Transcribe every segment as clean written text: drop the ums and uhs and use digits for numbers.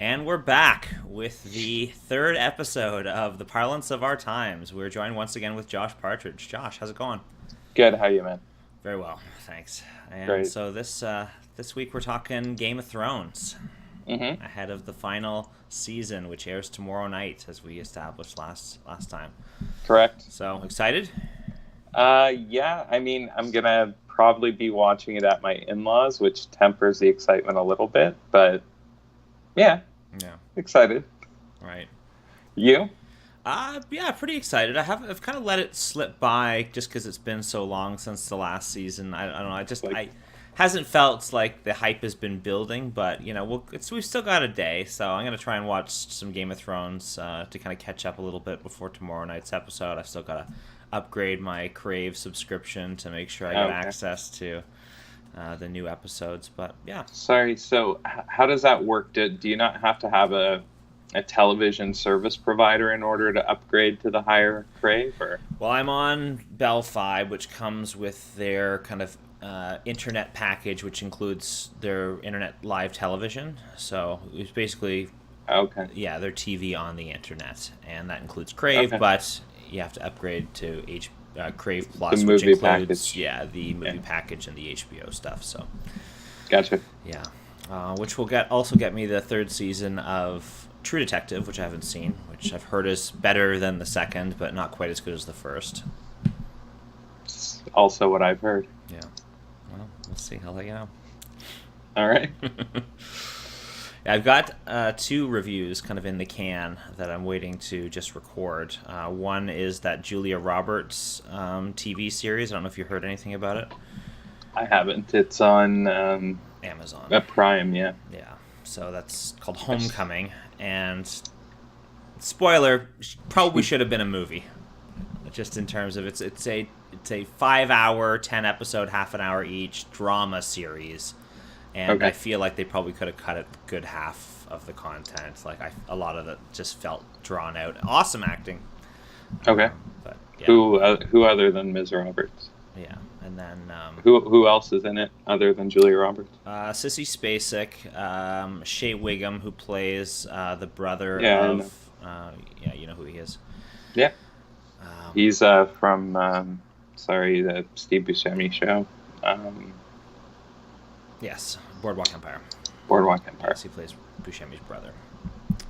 And we're back with the third episode of the Parlance of Our Times. We're joined once again with Josh Partridge. Josh, how's it going? Good. How you, man? Very well, thanks. And Great. so this week we're talking Game of Thrones Mm-hmm. ahead of the final season, which airs tomorrow night, as we established last time. Correct. So excited? Yeah. I mean, I'm gonna probably be watching it at my in-laws, which tempers the excitement a little bit. But yeah, Yeah. excited. Right. You? Yeah, pretty excited. I've kind of let it slip by just because it's been so long since the last season. I don't know. I hasn't felt like the hype has been building, but we've still got a day, so I'm gonna try and watch some Game of Thrones to kind of catch up a little bit before tomorrow night's episode. I've still got to upgrade my Crave subscription to make sure I get Okay. access to the new episodes. But yeah, Sorry. So, how does that work? Do you not have to have a television service provider in order to upgrade to the higher Crave? Or well, I'm on Bell 5, which comes with their kind of internet package, which includes their internet live television. So it's basically, okay. yeah, their TV on the internet, and that includes Crave, Okay. but you have to upgrade to Crave The Plus, which movie includes, package. yeah, the movie Yeah. package and the HBO stuff. So Gotcha. yeah, which will also get me the third season of True Detective, which I haven't seen, which I've heard is better than the second, but not quite as good as the first. It's also what I've heard. Yeah. Well, we'll see. I'll let you know. All right. I've got two reviews kind of in the can that I'm waiting to just record. One is that Julia Roberts TV series. I don't know if you heard anything about it. I haven't. It's on Amazon. Prime. Yeah. Yeah. So that's called Homecoming. And spoiler, probably should have been a movie. Just in terms of it's a 5-hour, 10-episode, half an hour each drama series. And Okay. I feel like they probably could have cut a good half of the content. Like a lot of it just felt drawn out. Awesome acting, Okay. but yeah, Who other than Ms. Roberts? yeah. And then Who else is in it other than Julia Roberts? Sissy Spacek, Shea Wiggum, who plays the brother Yeah, I of, yeah, you know who he is. Yeah. Um, He's from the Steve Buscemi show, yes, Boardwalk Empire. Boardwalk Empire. Yes, he plays Buscemi's brother.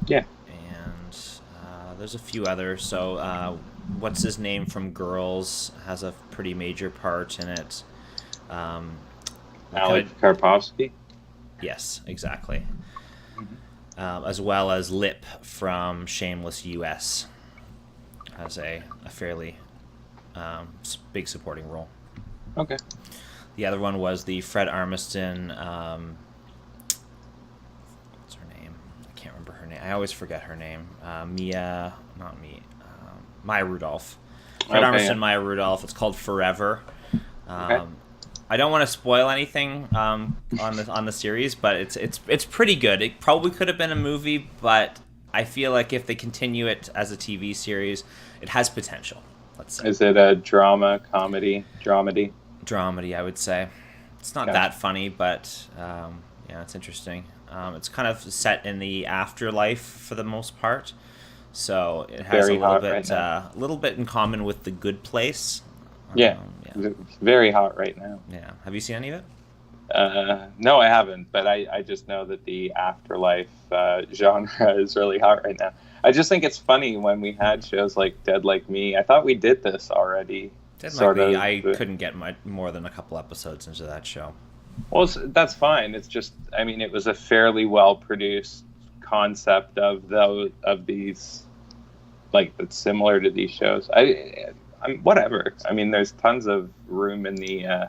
Yeah. And there's a few others. So, what's his name from Girls has a pretty major part in it. Alec Karpovsky. Yes, exactly. Mhm. As well as Lip from Shameless US has a fairly big supporting role. Okay. The other one was the Fred Armisen. What's her name? I can't remember her name. I always forget her name. Maya Rudolph. Fred Okay, Armisen, yeah. Maya Rudolph. It's called Forever. Okay. I don't want to spoil anything on the series, but it's pretty good. It probably could have been a movie, but I feel like if they continue it as a TV series, it has potential. Let's say Is it a drama, comedy, dramedy? dramedy, I would say. It's not Gotcha. that funny, but yeah, it's interesting. It's kind of set in the afterlife for the most part, so it has Very hot right now. a little bit in common with The Good Place. Yeah. Yeah. It's very hot right now. Yeah. Have you seen any of it? No, I haven't, but I just know that the afterlife genre is really hot right now. I just think it's funny when we had shows like Dead Like Me. I thought we did this already. Didn't sort like me. of. I couldn't get more than a couple episodes into that show. Well, that's fine. It's just, I mean, it was a fairly well produced concept of these, like, that's similar to these shows. I'm whatever. I mean, there's tons of room in the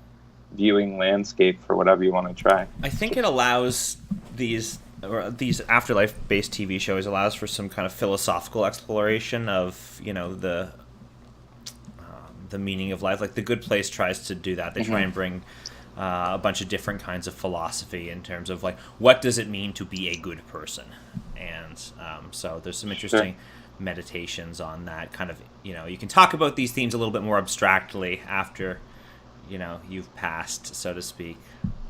viewing landscape for whatever you want to try. I think it allows these afterlife-based TV shows allows for some kind of philosophical exploration of the meaning of life. Like The Good Place tries to do that. They try Mhm. and bring a bunch of different kinds of philosophy in terms of like what does it mean to be a good person, and so there's some interesting meditations on that kind of. You can talk about these themes a little bit more abstractly after you've passed, so to speak.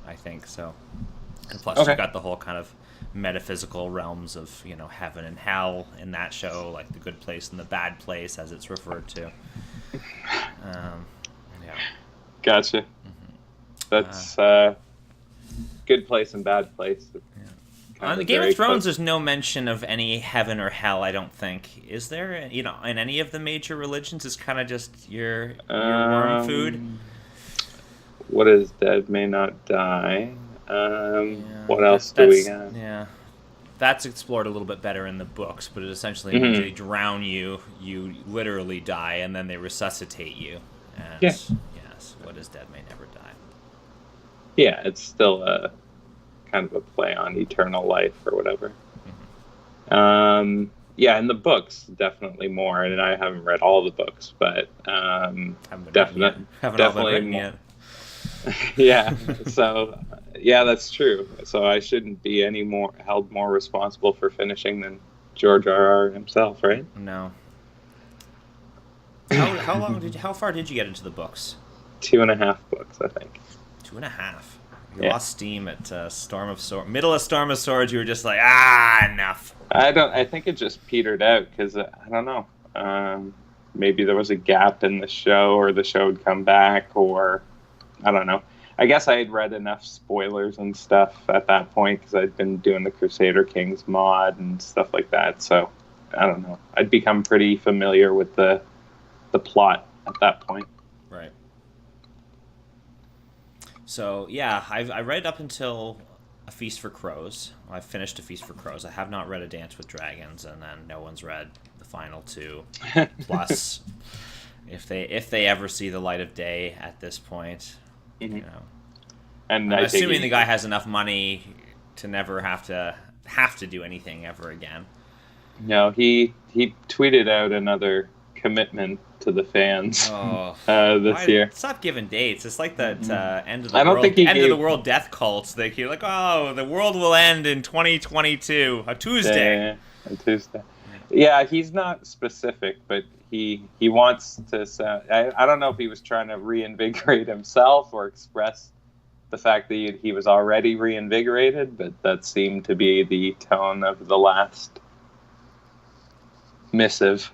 I think so. And plus, Okay. you've got the whole kind of metaphysical realms of, heaven and hell in that show, like the good place and the bad place, as it's referred to. Yeah. Gotcha. That's good place and bad place. On the Game of Thrones, there's no mention of any heaven or hell, I don't think. Is there? In any of the major religions, it's kind of just your worm food. What is dead may not die? What else do we have? Yeah. That's explored a little bit better in the books, but it essentially means they drown you, you literally die, and then they resuscitate you. And yes, what is dead may never die. Yeah, it's still a kind of a play on eternal life or whatever. Yeah, in the books, definitely more, and I haven't read all the books, but definitely more. Yeah, so yeah, that's true. So I shouldn't be held more responsible for finishing than George R.R. himself, right? No. How far did you get into the books? 2.5 books, I think. 2.5. You lost steam at middle of Storm of Swords. You were just like, enough. I think it just petered out because I don't know. Maybe there was a gap in the show, or the show would come back, or I don't know. I guess I had read enough spoilers and stuff at that point because I'd been doing the Crusader Kings mod and stuff like that. So I don't know. I'd become pretty familiar with the plot at that point. Right. So yeah, I read up until A Feast for Crows. I finished A Feast for Crows. I have not read A Dance with Dragons, and then no one's read the final 2. Plus, if they ever see the light of day at this point, And I'm assuming the guy has enough money to never have to do anything ever again. No, he tweeted out another commitment to the fans this year. Stop giving dates. It's like that end of the world death cults. You're like, the world will end in 2022, a Tuesday. A Tuesday. Yeah, he's not specific, but he wants to sound. I don't know if he was trying to reinvigorate himself or express the fact that he was already reinvigorated, but that seemed to be the tone of the last missive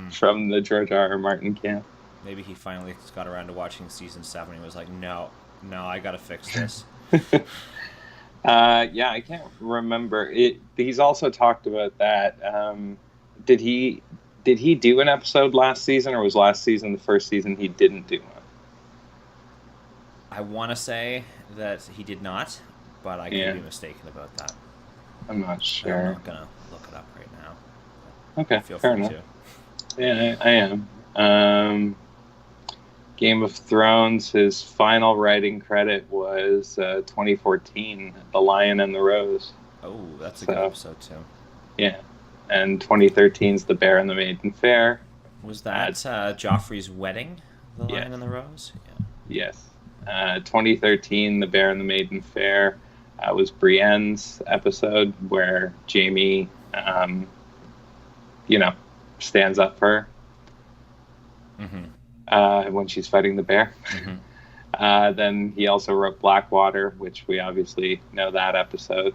from the George R.R. Martin camp. Maybe he finally got around to watching season 7. He was like, no, I gotta fix this. Yeah, I can't remember. He's also talked about that. Did he do an episode last season, or was last season the first season he didn't do one? I want to say that he did not, but I could be mistaken about that. I'm not sure. I'm not gonna look it up right now. Okay, feel fair free enough. to. Yeah, I am. Game of Thrones, his final writing credit was 2014, The Lion and the Rose. Oh, that's a good episode too. Yeah, and 2013's The Bear and the Maiden Fair. Was that Joffrey's wedding, The Lion and the Rose? Yeah. Yes. 2013, The Bear and the Maiden Fair was Brienne's episode where Jaime, stands up for her when she's fighting the bear. Then he also wrote Blackwater, which we obviously know that episode.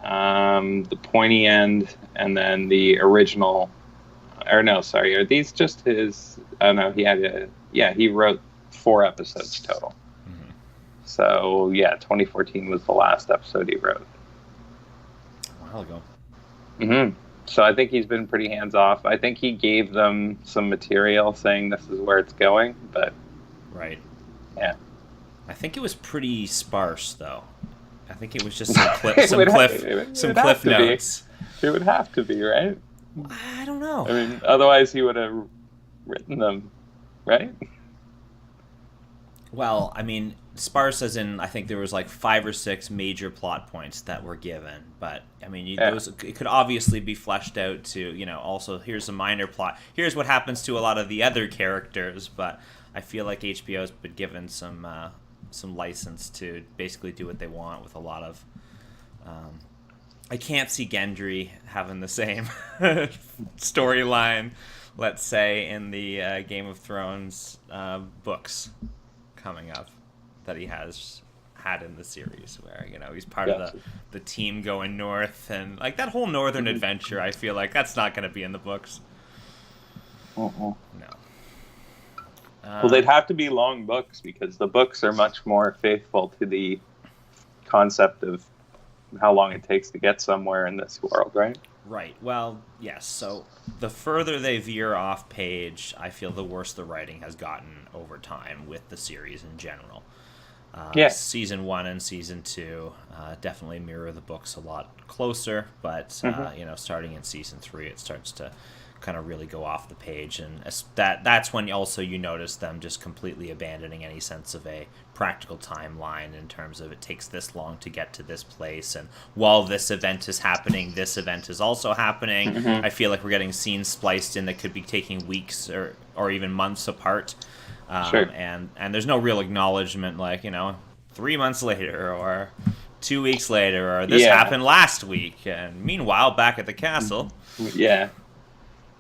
The Pointy End, and then the original. Or no, sorry, are these just his? Oh no, he wrote 4 episodes total. So yeah, 2014 was the last episode he wrote. A while ago. So I think he's been pretty hands-off. I think he gave them some material saying this is where it's going, but... Right. Yeah. I think it was pretty sparse, though. I think it was just some cliff notes. It would have to be, right? I don't know. I mean, otherwise he would have written them, right? Well, I mean, sparse as in, I think there was like 5 or 6 major plot points that were given, but I mean, it could obviously be fleshed out to, also here's a minor plot. Here's what happens to a lot of the other characters, but I feel like HBO's been given some license to basically do what they want with a lot of. I can't see Gendry having the same storyline, let's say, in the Game of Thrones books coming up that he has had in the series, where he's part of the team going north, and like that whole northern adventure. I feel like that's not going to be in the books. No. Well, they'd have to be long books because the books are much more faithful to the concept of how long it takes to get somewhere in this world, right? Right. Well, yes. So the further they veer off page, I feel the worse the writing has gotten over time with the series in general. Season 1 and Season 2 definitely mirror the books a lot closer, but starting in Season 3, it starts to kind of really go off the page, and that's when also you notice them just completely abandoning any sense of a practical timeline in terms of it takes this long to get to this place, and while this event is happening, this event is also happening. I feel like we're getting scenes spliced in that could be taking weeks or even months apart. Sure. And there's no real acknowledgement, like 3 months later or 2 weeks later, or this happened last week, and meanwhile back at the castle.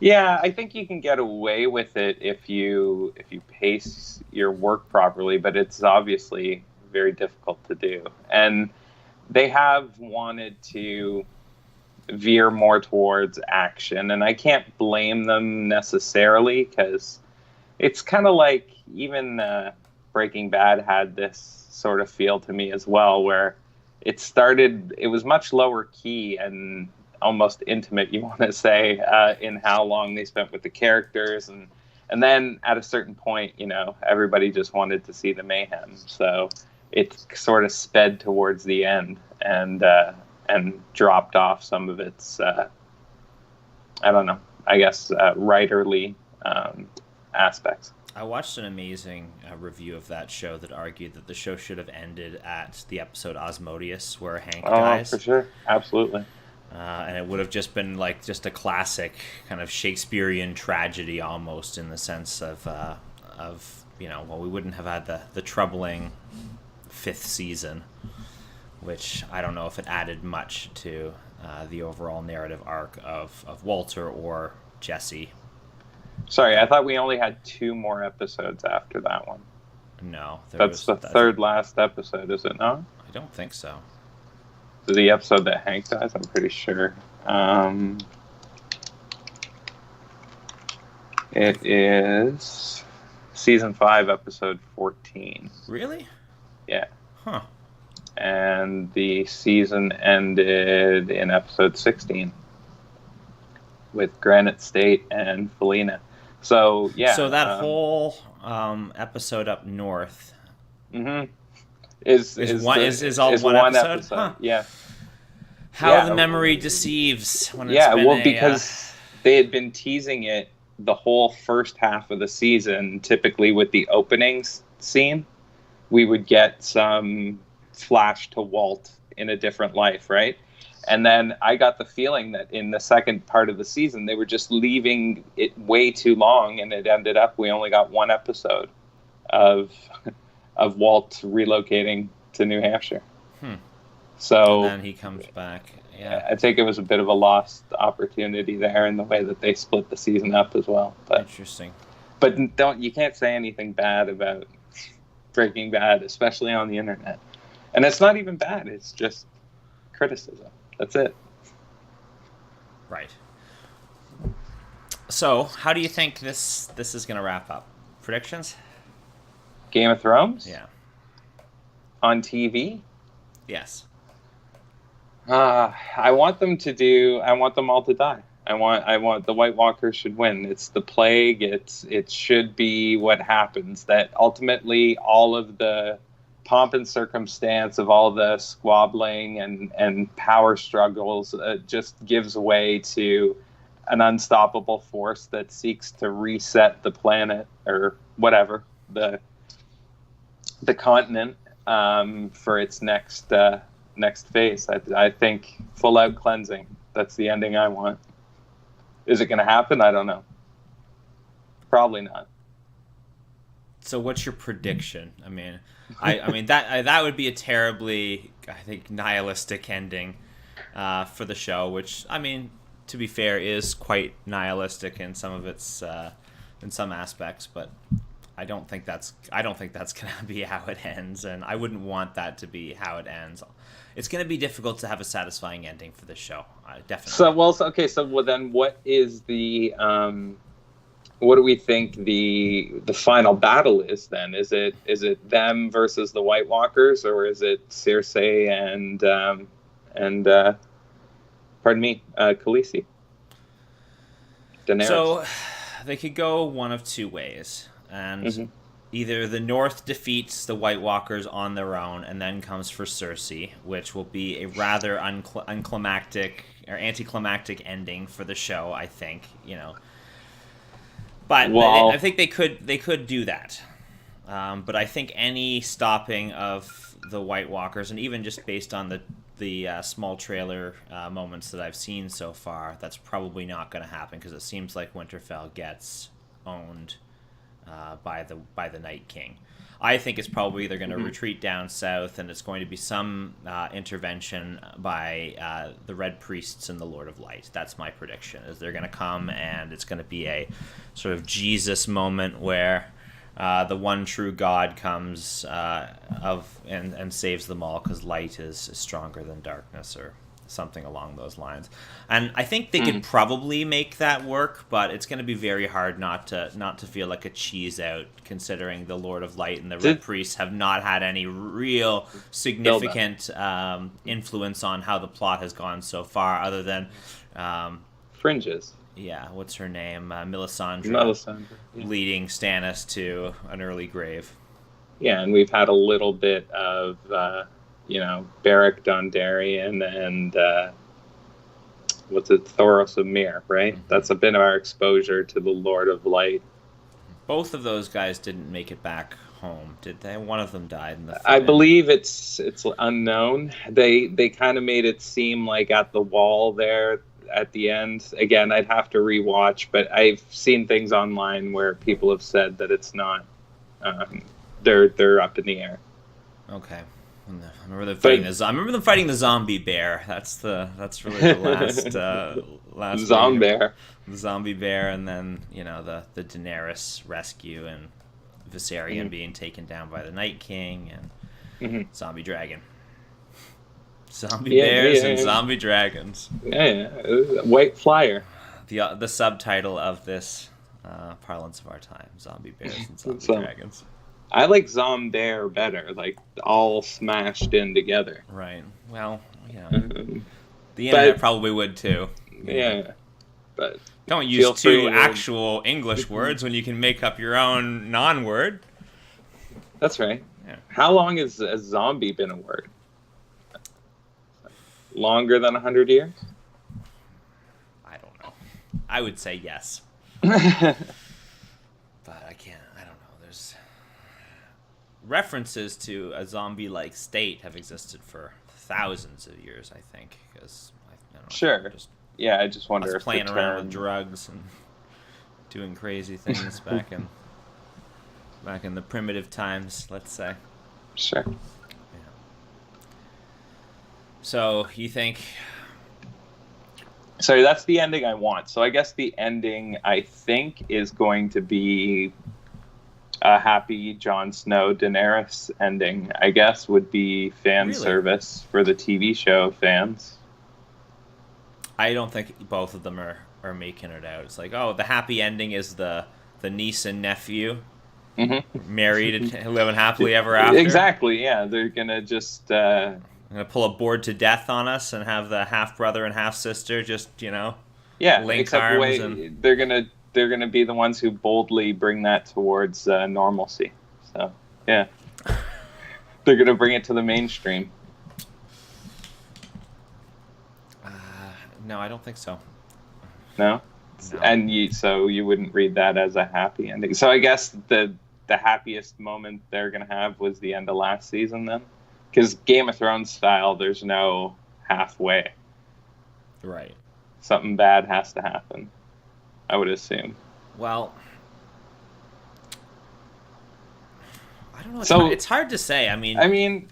Yeah, I think you can get away with it if you pace your work properly, but it's obviously very difficult to do. And they have wanted to veer more towards action, and I can't blame them necessarily, because it's kind of like even Breaking Bad had this sort of feel to me as well, where it was much lower key and almost intimate, you want to say, in how long they spent with the characters, and then at a certain point, everybody just wanted to see the mayhem, so it sort of sped towards the end and dropped off some of its I don't know, I guess writerly aspects. I watched an amazing review of that show that argued that the show should have ended at the episode Osmodeus, where Hank dies. Oh, for sure, absolutely. And it would have just been like just a classic kind of Shakespearean tragedy, almost, in the sense of we wouldn't have had the troubling 5th season, which I don't know if it added much to the overall narrative arc of Walter or Jesse. Sorry, I thought we only had 2 more episodes after that one. No. That's the third last episode, is it not? I don't think so. The episode that Hank dies, I'm pretty sure. It is season 5, episode 14. Really? Yeah. Huh. And the season ended in episode 16 with Granite State and Felina. So, yeah. So that whole episode up north... Mm-hmm. Is all one episode? Huh. Yeah. How the memory deceives when it's been because they had been teasing it the whole first half of the season. Typically with the openings scene, we would get some flash to Walt in a different life, right? And then I got the feeling that in the second part of the season, they were just leaving it way too long, and it ended up we only got 1 episode of Walt relocating to New Hampshire. So and then he comes back. Yeah, I think it was a bit of a lost opportunity there in the way that they split the season up as well. But, interesting. But you can't say anything bad about Breaking Bad, especially on the internet. And it's not even bad. It's just criticism. That's it. Right. So, how do you think this is going to wrap up? Predictions? Game of Thrones? Yeah. On TV? Yes. I want them all to die. I want the White Walkers should win. It's the plague. It should be what happens. That ultimately all of the pomp and circumstance of all the squabbling and power struggles just gives way to an unstoppable force that seeks to reset the planet or whatever, the continent, for its next phase. I think full out cleansing. That's the ending I want. Is it going to happen? I don't know. Probably not. So what's your prediction? I mean, I mean that would be a terribly, I think, nihilistic ending for the show, which, I mean, to be fair, is quite nihilistic in some of its in some aspects. But I don't think that's gonna be how it ends, and I wouldn't want that to be how it ends. It's gonna be difficult to have a satisfying ending for this show, definitely. So then what is the what do we think the final battle is then? Is it them versus the White Walkers, or is it Cersei and Khaleesi? Daenerys. So they could go one of two ways, and either the North defeats the White Walkers on their own and then comes for Cersei, which will be a rather unclimactic or anticlimactic ending for the show, I think, But I think they could do that. But I think any stopping of the White Walkers, and even just based on the small trailer moments that I've seen so far, that's probably not going to happen, because it seems like Winterfell gets owned by the Night King. I think it's probably they're going to retreat down south, and it's going to be some intervention by the Red Priests and the Lord of Light. That's my prediction, is they're going to come, and it's going to be a sort of Jesus moment where the one true God comes and saves them all, because light is stronger than darkness, or something along those lines. And I think they could probably make that work, but it's going to be very hard not to feel like a cheese out, considering the Lord of Light and the Red Priests have not had any real significant influence on how the plot has gone so far, other than fringes. Yeah, what's her name? Melisandre. Yeah. Leading Stannis to an early grave. Yeah, and we've had a little bit of Beric Dondarrion and Thoros of Myr, right? That's a bit of our exposure to the Lord of Light. Both of those guys didn't make it back home, did they? One of them died in the I believe it's unknown. They kind of made it seem like at the wall there at the end. Again, I'd have to rewatch, but I've seen things online where people have said that it's not. They're up in the air. Okay. I remember them fighting the zombie bear. That's really the last zombie bear. The zombie bear, and then the Daenerys rescue, and Viserion being taken down by the Night King, and zombie dragon. Zombie bears and zombie dragons. Yeah, White Flyer. The subtitle of this Parlance of Our Time: Zombie bears and zombie dragons. I like Zombear better, like all smashed in together. Right. Well, the internet probably would too. Yeah. But don't use two actual English words when you can make up your own non-word. That's right. Yeah. How long has a zombie been a word? Longer than 100 years? I don't know. I would say yes. But I can't. I don't know. There's references to a zombie-like state have existed for thousands of years, I think. Because I don't know. Sure. I just wonder if playing around with drugs and doing crazy things back in the primitive times, let's say. Sure. So you think? So that's the ending I want. So I guess the ending I think is going to be a happy Jon Snow Daenerys ending. I guess would be fan service for the TV show fans. I don't think both of them are making it out. It's like, the happy ending is the niece and nephew married and living happily ever after. Exactly. Yeah, they're gonna just. Gonna pull a board to death on us and have the half brother and half sister just link except arms they're gonna be the ones who boldly bring that towards normalcy. So they're gonna bring it to the mainstream. No, I don't think so. No? And you wouldn't read that as a happy ending. So I guess the happiest moment they're gonna have was the end of last season then. Because Game of Thrones style, there's no halfway. Right. Something bad has to happen, I would assume. Well, I don't know. It's hard to say. I mean,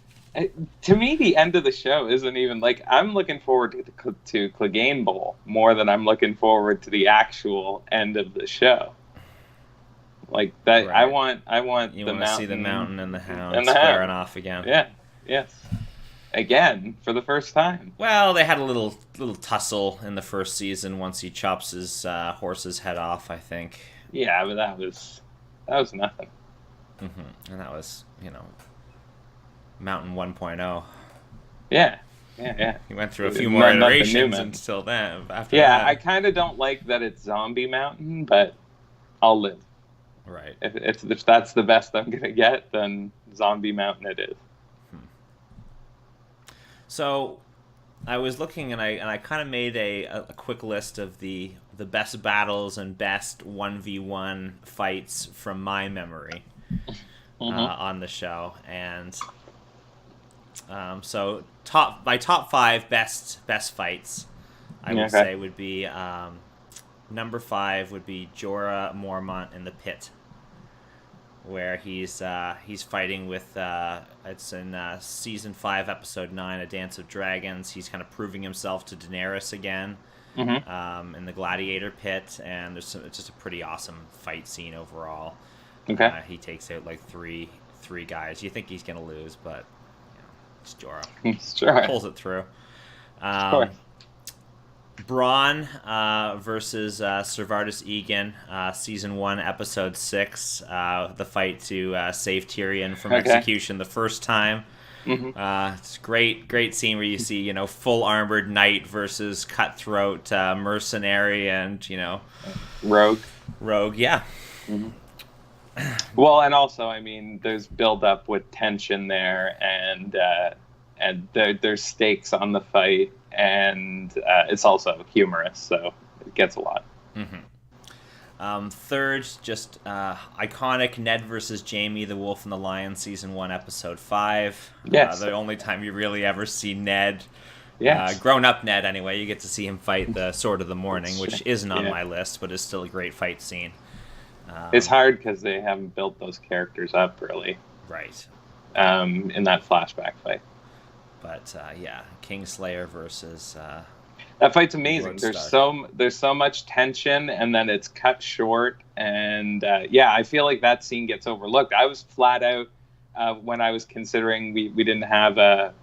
to me, the end of the show isn't even like I'm looking forward to Clegane Bowl more than I'm looking forward to the actual end of the show. like that. Right. I want You the want to mountain see the mountain and the hound and the squaring hound. off again. Yeah. Yes. Again for the first time. Well, they had a little tussle in the first season once he chops his horse's head off, I think. Yeah, but that was nothing. And that was, Mountain 1.0. Yeah. Yeah. He went through a few more iterations until then. After that. I kind of don't like that it's Zombie Mountain, but I'll live. Right. If that's the best I'm gonna get, then Zombie Mountain it is. So, I was looking and I kind of made a quick list of the best battles and best 1v1 fights from my memory on the show, and so my top 5 best fights I would say would be number 5 would be Jorah Mormont in the pit, where he's fighting with it's in season 5 episode 9, A Dance of Dragons. He's kind of proving himself to Daenerys again in the gladiator pit, and it's just a pretty awesome fight scene overall. He takes out like three guys. You think he's gonna lose, but it's Jorah. Sure. Pulls it through. Sure. Bronn versus Servardus Egan, season 1, episode 6. The fight to save Tyrion from execution the first time. It's a great scene where you see full armored knight versus cutthroat mercenary and rogue. Yeah. Well, and also, I mean, there's build up with tension there, and there's stakes on the fight, and it's also humorous, so it gets a lot. Third, just iconic Ned versus Jaime, the Wolf and the Lion, season 1, episode 5. Yes. The only time you really ever see Ned. Yes. Grown up Ned, anyway. You get to see him fight the Sword of the Morning, which isn't on my list, but is still a great fight scene. It's hard because they haven't built those characters up really. Right. In that flashback fight. But Kingslayer versus that fight's amazing. Lord There's so much tension, and then it's cut short, and I feel like that scene gets overlooked. I was flat out when I was considering we didn't have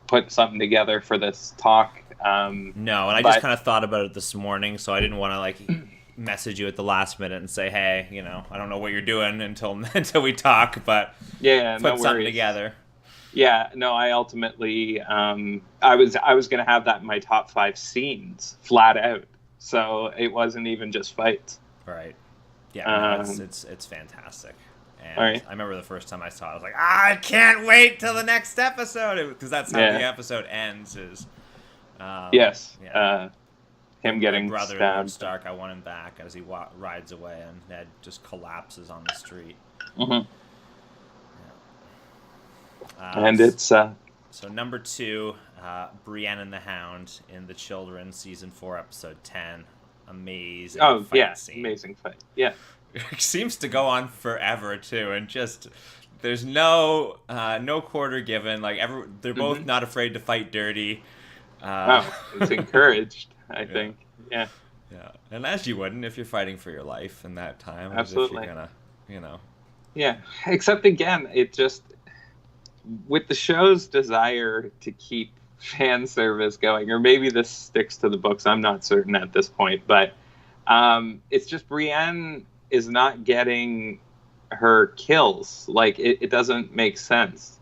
put something together for this talk. No, and I just kind of thought about it this morning, so I didn't want to message you at the last minute and say, hey, I don't know what you're doing until we talk, but put something together. Yeah, no, I ultimately I was gonna have that in my top 5 scenes flat out, so it wasn't even just fights. Right. Yeah, it's fantastic. And right. I remember the first time I saw it, I was like, I can't wait till the next episode, because that's how the episode ends. Is him getting brother stabbed. Lord Stark, I want him back, as he rides away, and Ned just collapses on the street. And it's so number 2, Brienne and the Hound in The Children, season 4, episode 10. Amazing. Fight scene. Amazing fight. Yeah. It seems to go on forever too, and just there's no quarter given. They're both not afraid to fight dirty. It's encouraged, I think. Yeah. Yeah, and as you wouldn't if you're fighting for your life in that time. Absolutely. As if you're gonna, Yeah, except again, it just with the show's desire to keep fan service going, or maybe this sticks to the books. I'm not certain at this point, but it's just Brienne is not getting her kills. It doesn't make sense.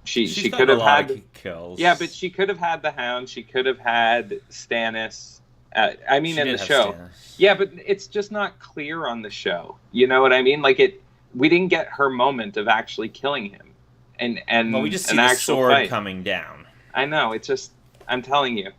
She could have had kills. Yeah, but she could have had the Hound. She could have had Stannis. In the show. Stannis. Yeah, but it's just not clear on the show. You know what I mean? We didn't get her moment of actually killing him, and well, we just see an the actual sword fight coming down. I know. It's just, I'm telling you.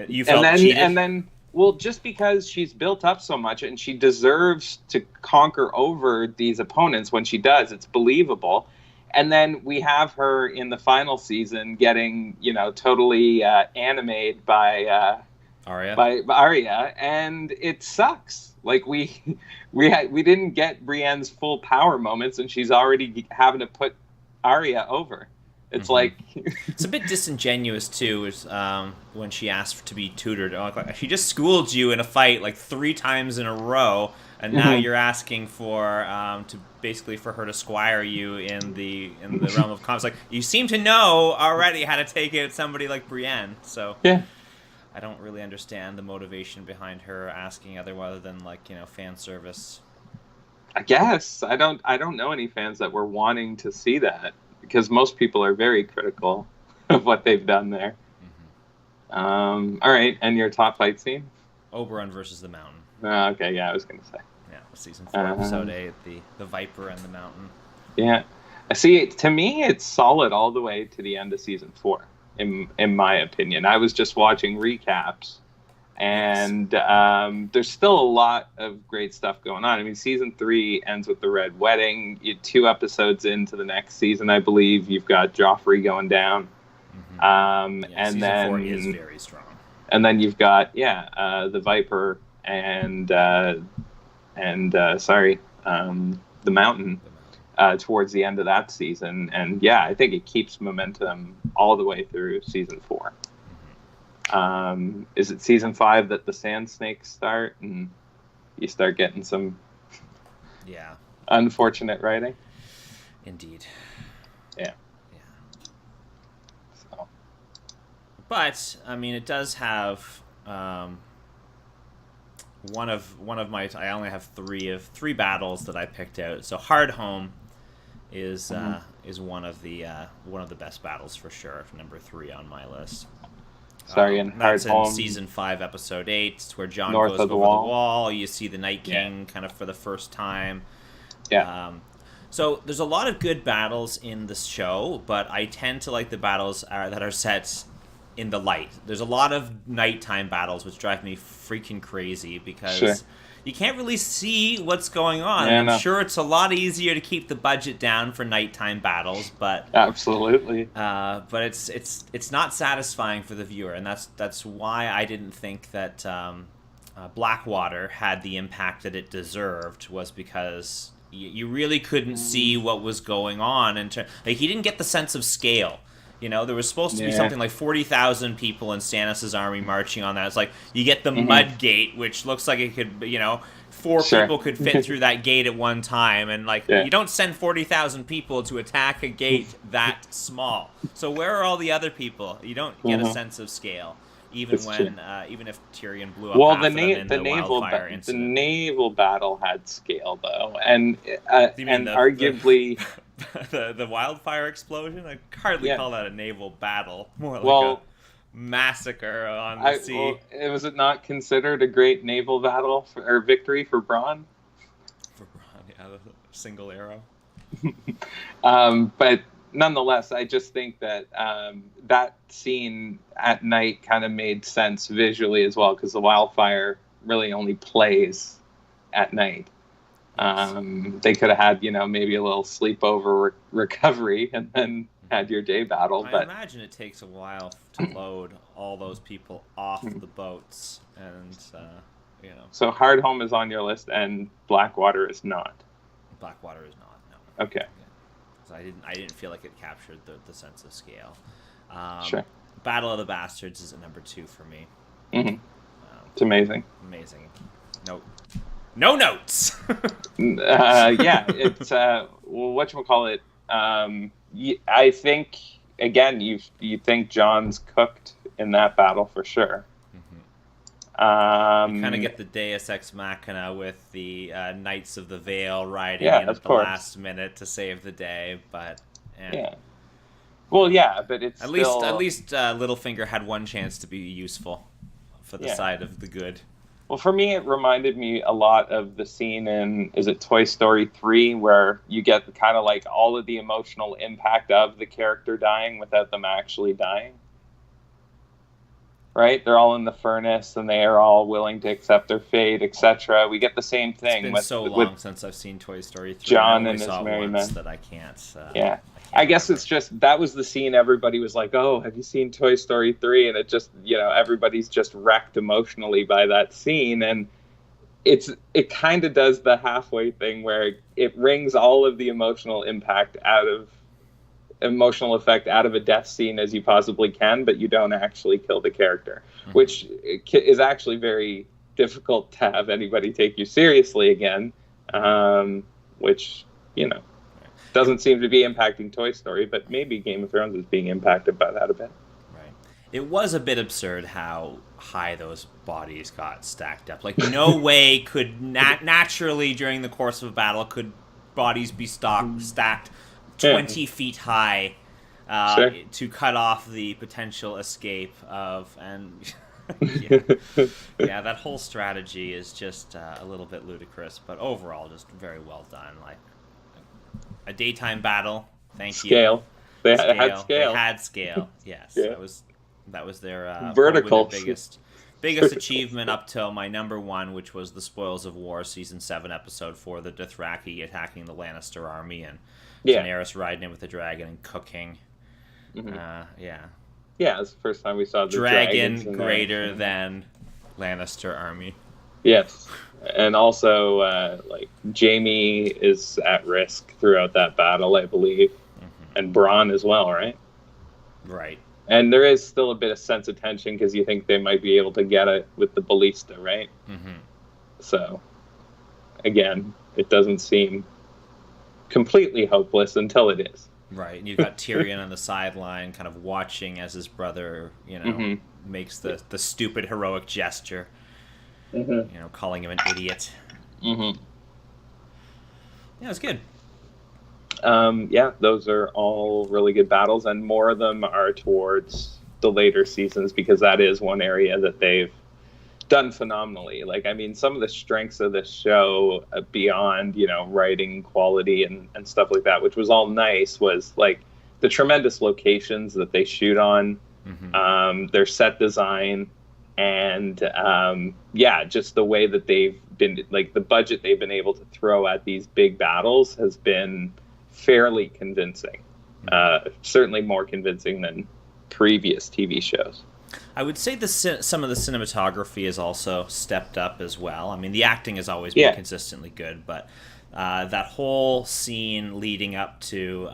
You felt cheated? And then, well, just because she's built up so much and she deserves to conquer over these opponents when she does, it's believable. And then we have her in the final season getting, totally animated by Arya. By Arya, and it sucks. We didn't get Brienne's full power moments, and she's already having to put Arya over. It's it's a bit disingenuous too. Is when she asked to be tutored, she just schooled you in a fight 3 times in a row, and now you're asking for to basically for her to squire you in the realm of comics. Like, you seem to know already how to take it somebody like Brienne, so Yeah. I don't really understand the motivation behind her asking other than, like, fan service. I guess I don't know any fans that were wanting to see that, because most people are very critical of what they've done there. All right, and your top fight scene? Oberon versus the Mountain. Okay, yeah, I was gonna say. Yeah, season 4, episode 8, the Viper and the Mountain. Yeah, see, to me, it's solid all the way to the end of season 4. In my opinion, I was just watching recaps, and there's still a lot of great stuff going on. I mean, season 3 ends with the Red Wedding. 2 episodes into the next season, I believe, you've got Joffrey going down. And season then 4 is very strong. And then you've got the Viper and the Mountain towards the end of that season, and I think it keeps momentum all the way through season 4. Is it season 5 that the Sand Snakes start and you start getting some unfortunate writing? Indeed. Yeah. But I mean, it does have one of my. I only have three battles that I picked out. So Hard Home is one of the best battles for sure. Number 3 on my list. That's in season 5, episode 8. It's where Jon North goes of over the wall. the wall. You see the Night King kind of for the first time. Yeah. So there's a lot of good battles in this show, but I tend to like the battles that are set in the light. There's a lot of nighttime battles, which drive me freaking crazy because you can't really see what's going on. Yeah, I'm sure it's a lot easier to keep the budget down for nighttime battles, but absolutely. But it's not satisfying for the viewer, and that's why I didn't think that Blackwater had the impact that it deserved, was because you really couldn't see what was going on, and like, he didn't get the sense of scale. There was supposed to be something like 40,000 people in Stannis' army marching on that. It's like, you get the Mud Gate, which looks like it could, 4 people could fit through that gate at one time. And, you don't send 40,000 people to attack a gate that small. So where are all the other people? You don't get a sense of scale, even if Tyrion blew up half of them in the wildfire incident. The naval battle had scale, though. And arguably... the wildfire explosion? I hardly call that a naval battle. More like a massacre on the sea. Was it not considered a great naval battle or victory for Bronn? For Bronn, the single arrow. But nonetheless, I just think that that scene at night kind of made sense visually as well, because the wildfire really only plays at night. They could have had, maybe a little sleepover recovery and then had your day battle. I imagine it takes a while to load all those people off the boats, and So Hard Home is on your list, and Blackwater is not. Blackwater is not. No. Okay. So I didn't feel like it captured the sense of scale. Sure. Battle of the Bastards is at number 2 for me. It's amazing. Amazing. No notes. It's whatchamacallit. I think, again, you think Jon's cooked in that battle for sure. You kind of get the Deus Ex Machina with the Knights of the Vale riding in at the last minute to save the day, but well, but it's at least Littlefinger had one chance to be useful for the side of the good. Well, for me, it reminded me a lot of the scene in, is it Toy Story 3, where you get kind of like all of the emotional impact of the character dying without them actually dying. Right? They're all in the furnace, and they are all willing to accept their fate, etc. We get the same thing. It's been so long since I've seen Toy Story 3. Jon and his merry men. That I can't. I guess it's just, that was the scene everybody was like, oh, have you seen Toy Story 3? And it just, everybody's just wrecked emotionally by that scene. And it kind of does the halfway thing where it wrings all of the emotional effect out of a death scene as you possibly can, but you don't actually kill the character, which is actually very difficult to have anybody take you seriously again, which, doesn't seem to be impacting Toy Story, but maybe Game of Thrones is being impacted by that a bit. Right. It was a bit absurd how high those bodies got stacked up. Like, no way could naturally during the course of a battle could bodies be stacked 20 feet high to cut off the potential escape of... and yeah, that whole strategy is just a little bit ludicrous, but overall just very well done. Like, a daytime battle. Thank scale. you. They had scale. They had scale. Yes, yeah. that was their vertical biggest achievement up till my number one, which was the Spoils of War season 7 episode 4, the Dothraki attacking the Lannister army and Daenerys riding in with the dragon and cooking. Yeah, it's the first time we saw the dragon greater than Lannister army. Yes. And also, Jaime is at risk throughout that battle, I believe. And Bronn as well, right? Right. And there is still a bit of sense of tension because you think they might be able to get it with the ballista, right? So, again, it doesn't seem completely hopeless until it is. Right. And you've got Tyrion on the sideline kind of watching as his brother, makes the stupid heroic gesture. Calling him an idiot. Yeah, it's good. Those are all really good battles, and more of them are towards the later seasons because that is one area that they've done phenomenally. Like, I mean, some of the strengths of this show beyond, writing quality and stuff like that, which was all nice, was like the tremendous locations that they shoot on, their set design, and just the way that they've been, like, the budget they've been able to throw at these big battles has been fairly convincing. Certainly more convincing than previous TV shows. I would say some of the cinematography has also stepped up as well. I mean, the acting has always been consistently good, but that whole scene leading up to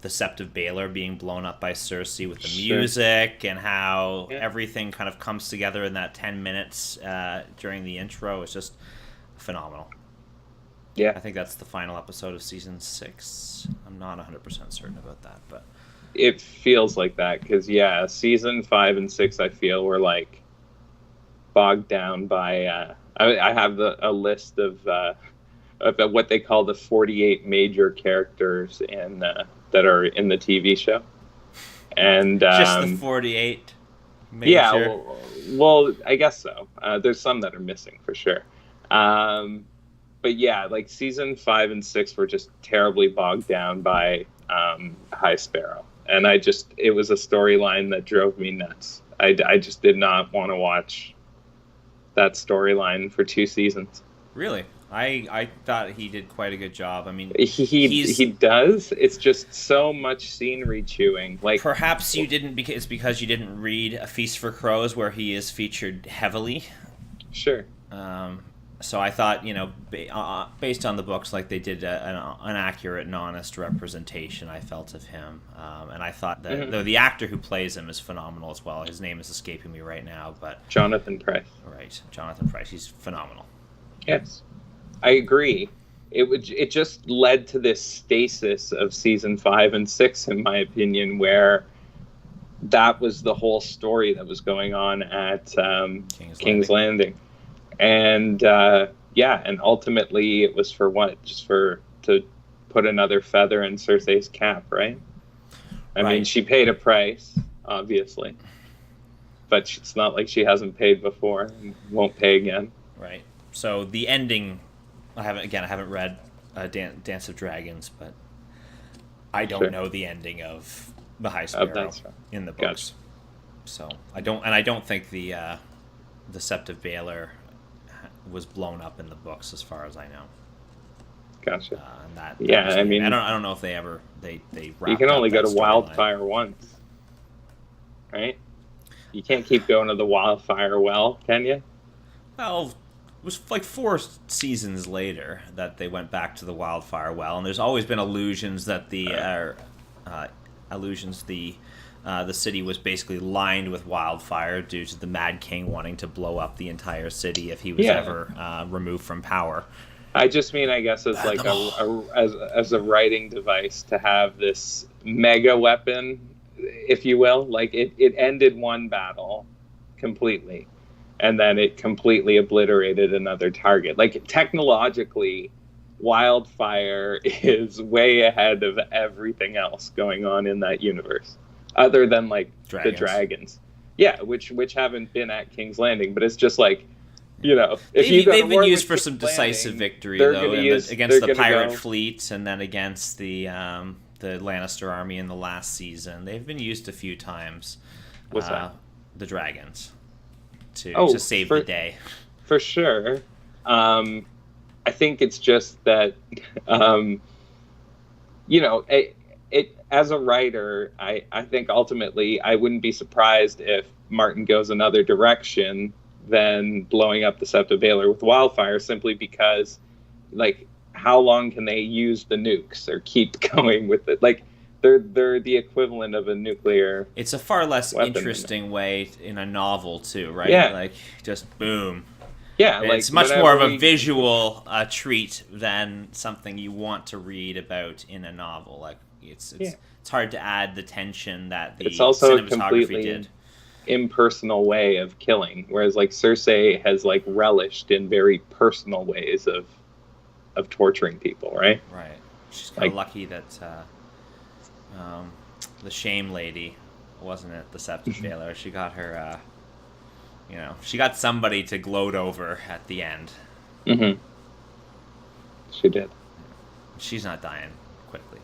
the Sept of Baelor being blown up by Cersei with the music and how everything kind of comes together in that 10 minutes during the intro is just phenomenal. Yeah. I think that's the final episode of season 6. I'm not 100% certain about that, but... It feels like that, because, season 5 and 6, I feel, were, like, bogged down by... I have a list of what they call the 48 major characters that are in the TV show. And just the 48 major? Yeah, well, I guess so. There's some that are missing, for sure. But yeah, like season 5 and 6 were just terribly bogged down by High Sparrow. And it was a storyline that drove me nuts. I just did not want to watch that storyline for 2 seasons. Really? I thought he did quite a good job. I mean, he does. It's just so much scenery chewing. Like, perhaps it's because you didn't read A Feast for Crows, where he is featured heavily. Sure. So I thought, based on the books, like, they did an accurate and honest representation, I felt, of him. And I thought that though the actor who plays him is phenomenal as well. His name is escaping me right now, but Jonathan Pryce. Right, Jonathan Pryce. He's phenomenal. Yes, I agree. It just led to this stasis of season 5 and 6, in my opinion, where that was the whole story that was going on at King's Landing. And and ultimately it was for what? Just to put another feather in Cersei's cap, right? I mean, she paid a price, obviously, but it's not like she hasn't paid before and won't pay again. Right. So the ending, I haven't read Dance of Dragons, but I don't know the ending of the High Sparrow in the books. Gotcha. So I don't think the Sept of Baelor was blown up in the books, as far as I know. Gotcha. I mean, I don't know if they wrapped. You can only go to Wildfire once, right? You can't keep going to the Wildfire Well, can you? Well, it was like 4 seasons later that they went back to the Wildfire Well, and there's always been allusions that the the city was basically lined with wildfire due to the Mad King wanting to blow up the entire city if he was ever removed from power. I just mean, I guess, as like as a writing device to have this mega weapon, if you will. Like it ended one battle completely, and then it completely obliterated another target. Like technologically, wildfire is way ahead of everything else going on in that universe, other than like the dragons. Yeah, which haven't been at King's Landing, but it's just like, if they've been used for some decisive victory though, against the pirate fleet, and then against the Lannister army in the last season. They've been used a few times. What's that? The dragons to save the day. For sure. I think it's just that, it as a writer, I think ultimately I wouldn't be surprised if Martin goes another direction than blowing up the Sept of Baelor with wildfire, simply because, like, how long can they use the nukes or keep going with it? Like, they're the equivalent of a nuclear. It's a far less interesting way in a novel too, right? Yeah. Like, just boom. Yeah, like it's much more of a visual treat than something you want to read about in a novel. Like, it's hard to add the tension that the it's also cinematography a completely did. Impersonal way of killing, whereas like Cersei has like relished in very personal ways of torturing people, right? Right. She's kind of lucky that the shame lady wasn't at the Sept of Baelor. She got her, she got somebody to gloat over at the end. Mm-hmm. She did. She's not dying quickly.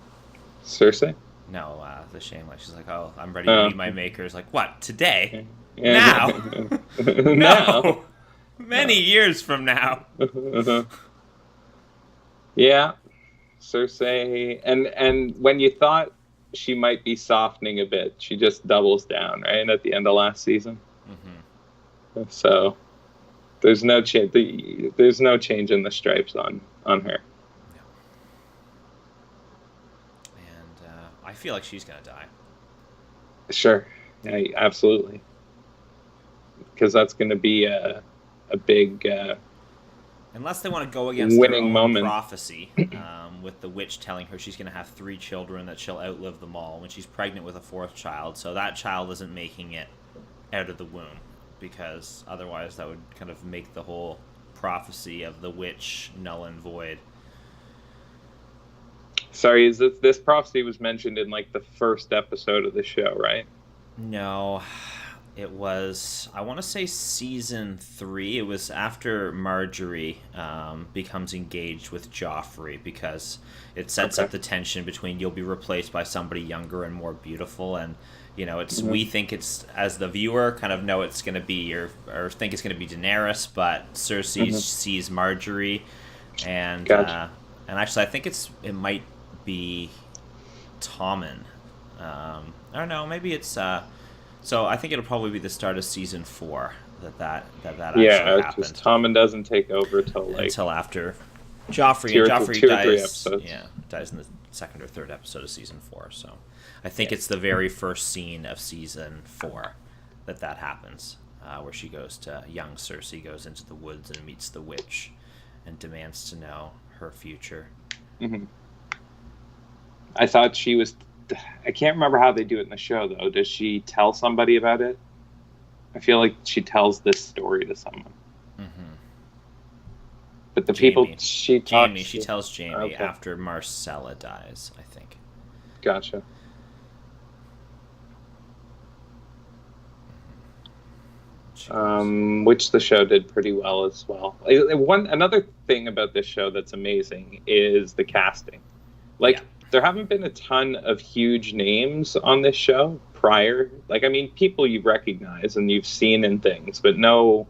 Cersei? No, the shame lady. She's like, oh, I'm ready to meet my makers. Like, what? Today? Now? No. Many years from now. Yeah. Cersei. And when you thought she might be softening a bit, she just doubles down, right? At the end of last season. Mm-hmm. So there's no change. There's no change in the stripes on her. I feel like she's gonna die. Sure, yeah, absolutely. Because that's gonna be a big. Unless they want to go against winning their own moment. Prophecy, with the witch telling her she's gonna have 3 children, that she'll outlive them all when she's pregnant with a 4th child. So that child isn't making it out of the womb, because otherwise that would kind of make the whole prophecy of the witch null and void. Sorry, is this prophecy was mentioned in like the first episode of the show, right? No, it was, I want to say season 3. It was after Marjorie becomes engaged with Joffrey, because it sets up the tension between you'll be replaced by somebody younger and more beautiful, and it's we think it's, as the viewer, kind of know it's going to be or think it's going to be Daenerys, but Cersei sees Marjorie, and Gotcha. And actually I think it might be Tommen. I don't know. Maybe it's. So I think it'll probably be the start of season 4 that actually happened. Because Tommen doesn't take over until after Joffrey. Two Joffrey or dies. 3 episodes. Yeah, dies in the 2nd or 3rd episode of season 4. So I think it's the very first scene of season 4 that happens, where she goes to young Cersei goes into the woods and meets the witch, and demands to know her future. Mm-hmm. I thought she was. I can't remember how they do it in the show, though. Does she tell somebody about it? I feel like she tells this story to someone. Mm-hmm. But the people she talks. She tells Jamie after Marcella dies, I think. Gotcha. Which the show did pretty well as well. Another thing about this show that's amazing is the casting. There haven't been a ton of huge names on this show prior. People you recognize and you've seen in things, but no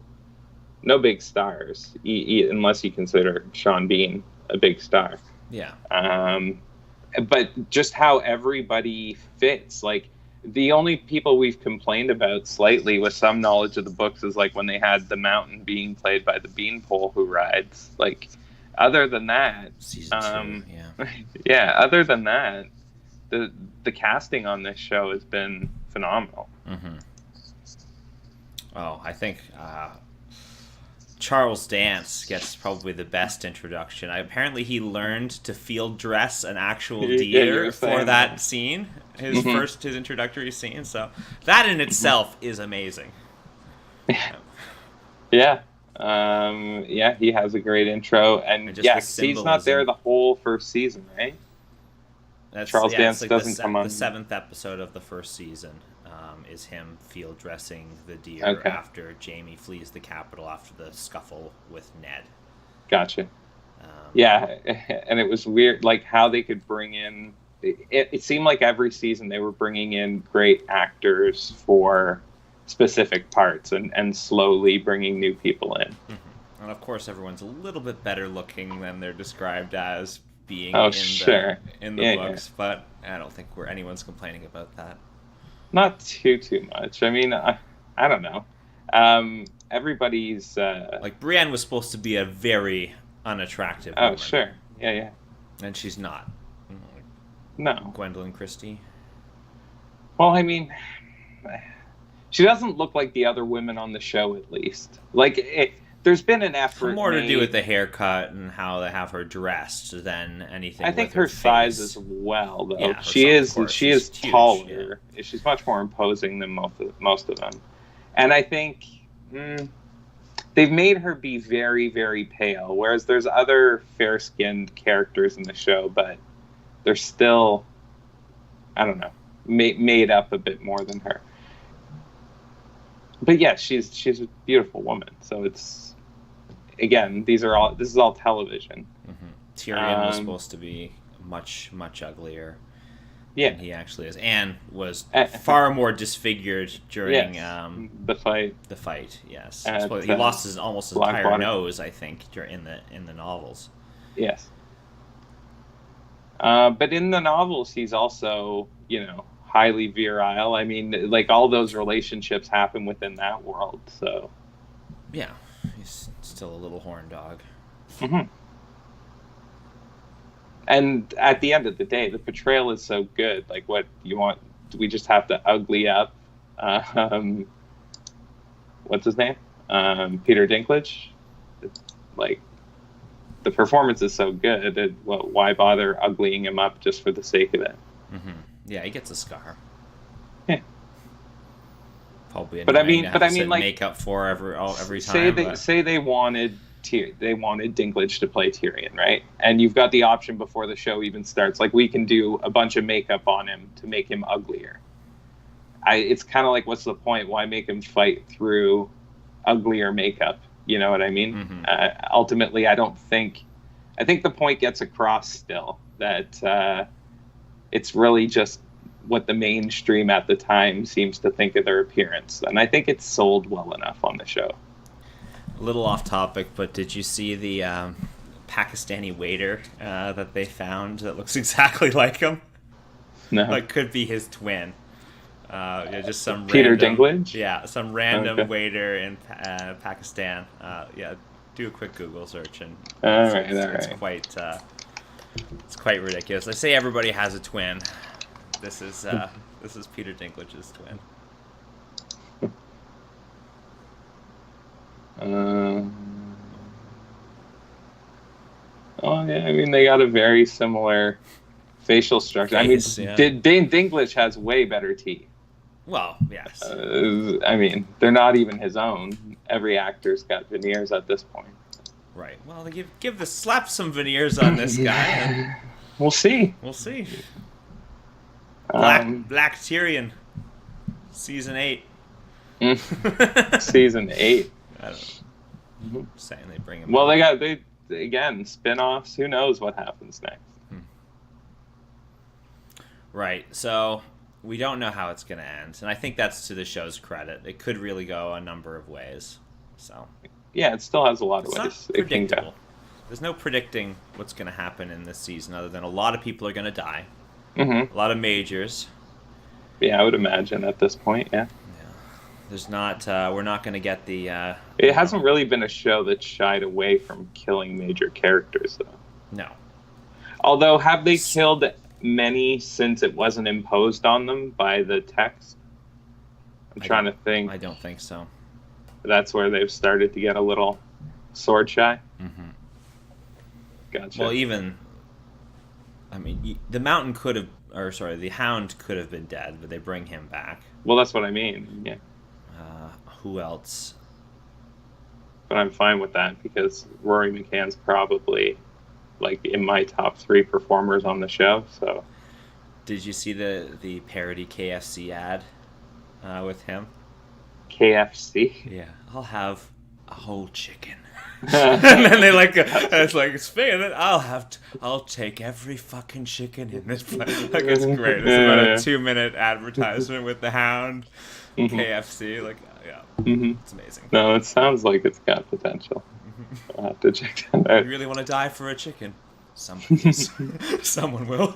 big stars, unless you consider Sean Bean a big star. Yeah. But just how everybody fits, the only people we've complained about slightly with some knowledge of the books is when they had the mountain being played by the beanpole who rides. Other than that, season 2, yeah. Other than that, the casting on this show has been phenomenal. Mm-hmm. Oh, I think Charles Dance gets probably the best introduction. Apparently, he learned to field dress an actual deer for that scene, his introductory scene. So that in itself is amazing. Yeah. He has a great intro, and he's not there the whole first season, right? Charles Dance doesn't come on. The 7th episode of the first season is him field dressing the deer after Jamie flees the Capitol after the scuffle with Ned. Gotcha. And it was weird, like how they could bring in. It seemed like every season they were bringing in great actors for specific parts and slowly bringing new people in. Mm-hmm. And of course, everyone's a little bit better looking than they're described as being in the books, but I don't think anyone's complaining about that. Not too much. I mean, I don't know. Everybody's like Brienne was supposed to be a very unattractive woman. Oh, sure. Yeah. And she's not. No. Gwendolyn Christie. Well, I mean, she doesn't look like the other women on the show, at least. Like, there's been an effort. More to do with the haircut and how they have her dressed than anything. I think with her size face. as well, though. Yeah, she is huge, taller. Yeah. She's much more imposing than most of them. And I think they've made her be very, very pale, whereas there's other fair-skinned characters in the show, but they're still, I don't know, made up a bit more than her. But yeah, she's a beautiful woman. So it's, again, this is all television. Mm-hmm. Tyrion was supposed to be much uglier. Than he actually is. Anne was far more disfigured during the fight. The fight, yes. He lost his entire nose, I think, in the novels. Yes. But in the novels, he's also, highly virile. I mean, like, all those relationships happen within that world, so. Yeah, he's still a little horn dog. Mm-hmm. And at the end of the day, the portrayal is so good. Like, what you want, we just have to ugly up, what's his name? Peter Dinklage. Like, the performance is so good. Why bother uglying him up just for the sake of it? Mm-hmm. Yeah, he gets a scar. Yeah. Probably. But I mean, like, make up for every time. Say they wanted Dinklage to play Tyrion, right? And you've got the option before the show even starts. Like, we can do a bunch of makeup on him to make him uglier. It's kind of like, what's the point? Why make him fight through uglier makeup? You know what I mean? Mm-hmm. Ultimately, I think the point gets across still that it's really just what the mainstream at the time seems to think of their appearance. And I think it's sold well enough on the show. A little off topic, but did you see the Pakistani waiter that they found that looks exactly like him? No. Like, could be his twin. Just some Peter Dinklage? Yeah, some random waiter in Pakistan. Do a quick Google search, and it's quite ridiculous. They say everybody has a twin. This is Peter Dinklage's twin. I mean, they got a very similar facial structure. Face, Dane Dinklage has way better teeth. Well, yes. I mean, they're not even his own. Every actor's got veneers at this point. Right. Well, they slap some veneers on this guy. We'll see. Black Tyrion, season 8. Season 8. I don't know. Saying they bring him. Well, they again, spin-offs. Who knows what happens next? Right. So we don't know how it's going to end, and I think that's to the show's credit. It could really go a number of ways. So. Yeah, it still has a lot of ways. It's not predictable. There's no predicting what's going to happen in this season, other than a lot of people are going to die. Mm-hmm. A lot of majors. Yeah, I would imagine at this point. Yeah. There's not. We're not going to get the. It hasn't really been a show that shied away from killing major characters, though. No. Although, have they killed many since it wasn't imposed on them by the text? I'm trying to think. I don't think so. That's where they've started to get a little sword shy. Mm-hmm. Gotcha. Well, even, I mean, the Mountain could have, or sorry, the Hound could have been dead, but they bring him back. Well, that's what I mean. Yeah. Who else? But I'm fine with that because Rory McCann's probably like in my top 3 performers on the show. So, did you see the parody KFC ad with him? KFC. Yeah, I'll have a whole chicken. And then they it's like Spain. And then I'll take every fucking chicken in this place. Like, it's great. It's about a 2-minute advertisement with the Hound, KFC. Like, yeah, it's amazing. No, it sounds like it's got potential. I'll have to check that out. You really want to die for a chicken? Someone will.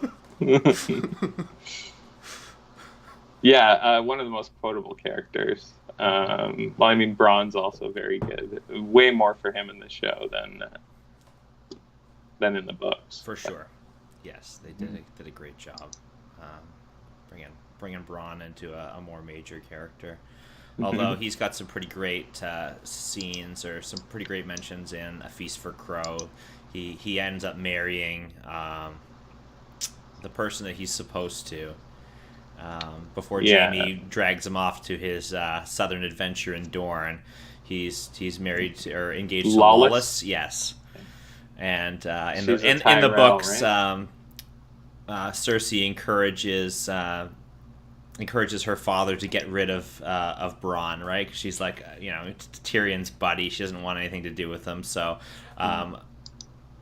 Yeah, one of the most quotable characters. Well, I mean, Braun's also very good. Way more for him in the show than in the books. For sure. Yes, they did a great job bringing Braun into a more major character. Although he's got some pretty great scenes or some pretty great mentions in A Feast for Crow. He ends up marrying the person that he's supposed to. Before Jamie drags him off to his southern adventure in Dorne, he's married to, or engaged to Lawless. Yes, and in the books, right? Cersei encourages her father to get rid of Bronn, right? 'Cause she's like, Tyrion's buddy. She doesn't want anything to do with him, so.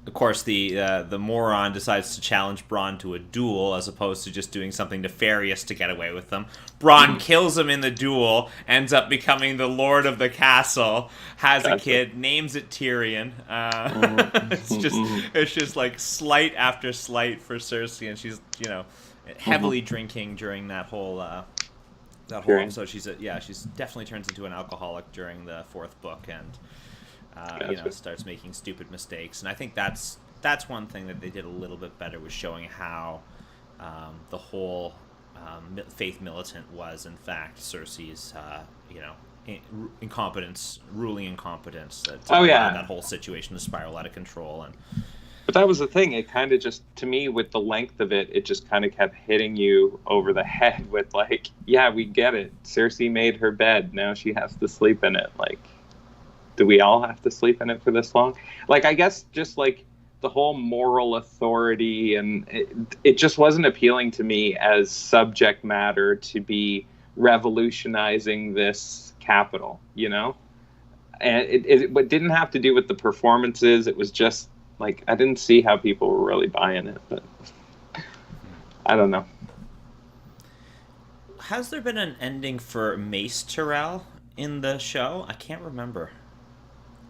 Of course, the moron decides to challenge Bronn to a duel as opposed to just doing something nefarious to get away with them. Bronn kills him in the duel, ends up becoming the lord of the castle, has a kid, names it Tyrion. It's just like slight after slight for Cersei, and she's heavily drinking during that whole episode. She's definitely turns into an alcoholic during the 4th book, and. Starts making stupid mistakes, and I think that's one thing that they did a little bit better, was showing how the whole faith militant was in fact Cersei's ruling incompetence that that whole situation to spiral out of control. But that was the thing, it kind of just, to me, with the length of it just kind of kept hitting you over the head with like, yeah, we get it, Cersei made her bed, now she has to sleep in it. Like, do we all have to sleep in it for this long? Like, I guess just like the whole moral authority, and it just wasn't appealing to me as subject matter to be revolutionizing this capital, And it didn't have to do with the performances. It was just like, I didn't see how people were really buying it, but I don't know. Has there been an ending for Mace Tyrell in the show? I can't remember.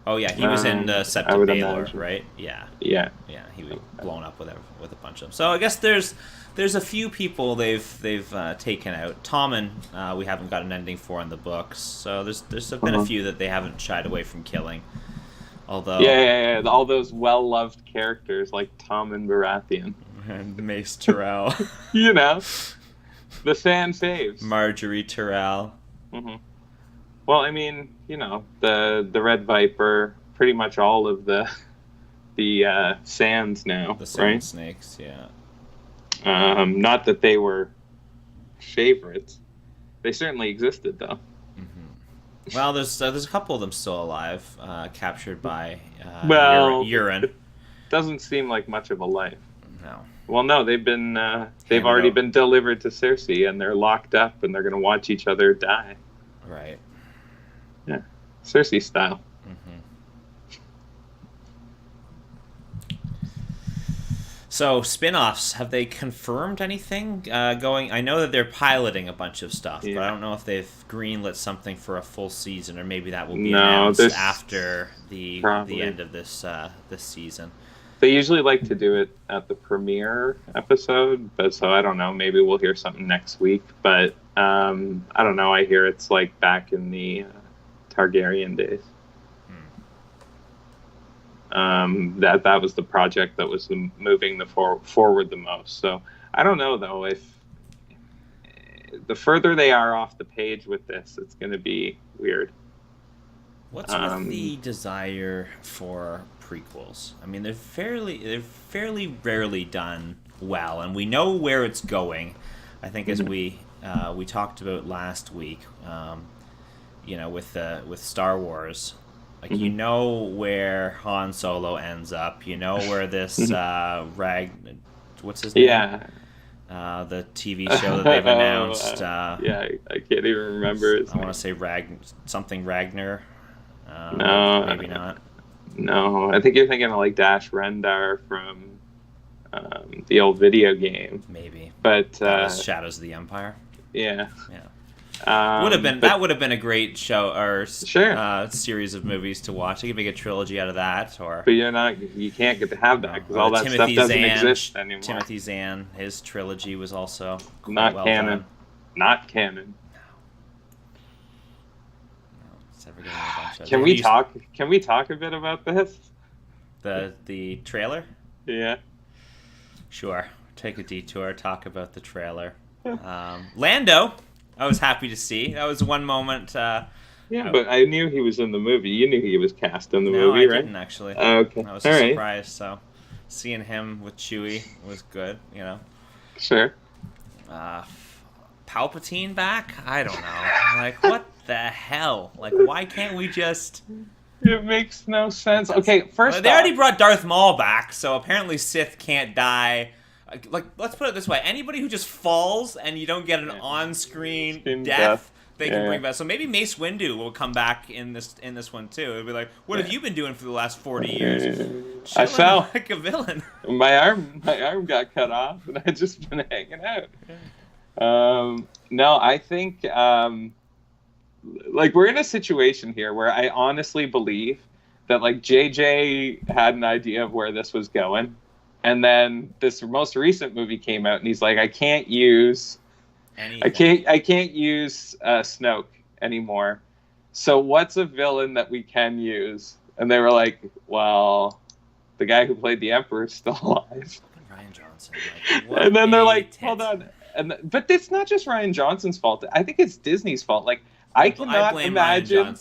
Oh yeah, he was in Septa Baylor, right? Yeah. He was blown up with a bunch of them. So I guess there's a few people they've taken out. Tommen, we haven't got an ending for in the books, so there's been a few that they haven't shied away from killing. Although all those well-loved characters like Tommen Baratheon and Mace Tyrell, the fan faves, Marjorie Tyrell. Well, I mean, the Red Viper, pretty much all of the Sands now, the Sand Snakes, yeah. Not that they were favorites. They certainly existed, though. Well, there's a couple of them still alive, captured by Euron. It doesn't seem like much of a life. No. Well, no, they've already been delivered to Cersei, and they're locked up, and they're going to watch each other die. Right. Yeah, Cersei style. So, spin-offs, have they confirmed anything going? I know that they're piloting a bunch of stuff, but I don't know if they've greenlit something for a full season, or maybe that will be announced after the end of this season. They usually like to do it at the premiere episode, but so I don't know. Maybe we'll hear something next week, but I don't know. I hear it's like back in the Targaryen days. That was the project that was moving forward the most. So I don't know though the further they are off the page with this, it's going to be weird. What's with the desire for prequels? I mean, they're fairly rarely done well, and we know where it's going. I think as we talked about last week, with Star Wars, like you know where Han Solo ends up. You know where this what's his name? Yeah. The TV show that they've announced. Yeah, I can't even remember his name. I want to say Ragnar. No, maybe not. No, I think you're thinking of like Dash Rendar from the old video game. Maybe, but Shadows of the Empire. Yeah. That would have been a great show or sure. Series of movies to watch. You could make a trilogy out of that, but you can't get to have that because all that Timothy stuff doesn't Zahn, exist anymore. Timothy Zahn, his trilogy was also not well canon. Done. Not canon. Can we talk a bit about this? The trailer? Yeah. Sure. Take a detour. Talk about the trailer. Lando, I was happy to see. That was one moment. But I knew he was in the movie. You knew he was cast in the movie, right? No, I didn't actually. Okay. I was All right. surprised. So, seeing him with Chewie was good. Sure. Palpatine back? I don't know. Like, what the hell? Like, why can't we just... It makes no sense. Okay, first they already brought Darth Maul back, so apparently Sith can't die. Like, let's put it this way. Anybody who just falls and you don't get an on-screen death, they can bring back. So maybe Mace Windu will come back in this one, too. It'll be like, what have you been doing for the last 40 years? I fell like a villain. My arm got cut off, and I've just been hanging out. No, I think we're in a situation here where I honestly believe that like JJ had an idea of where this was going, and then this most recent movie came out, and he's like, I can't use Snoke anymore. So what's a villain that we can use? And they were like, well, the guy who played the Emperor is still alive. Ryan Johnson. And then they're like, hold on. But it's not just Ryan Johnson's fault. I think it's Disney's fault. Like, I cannot imagine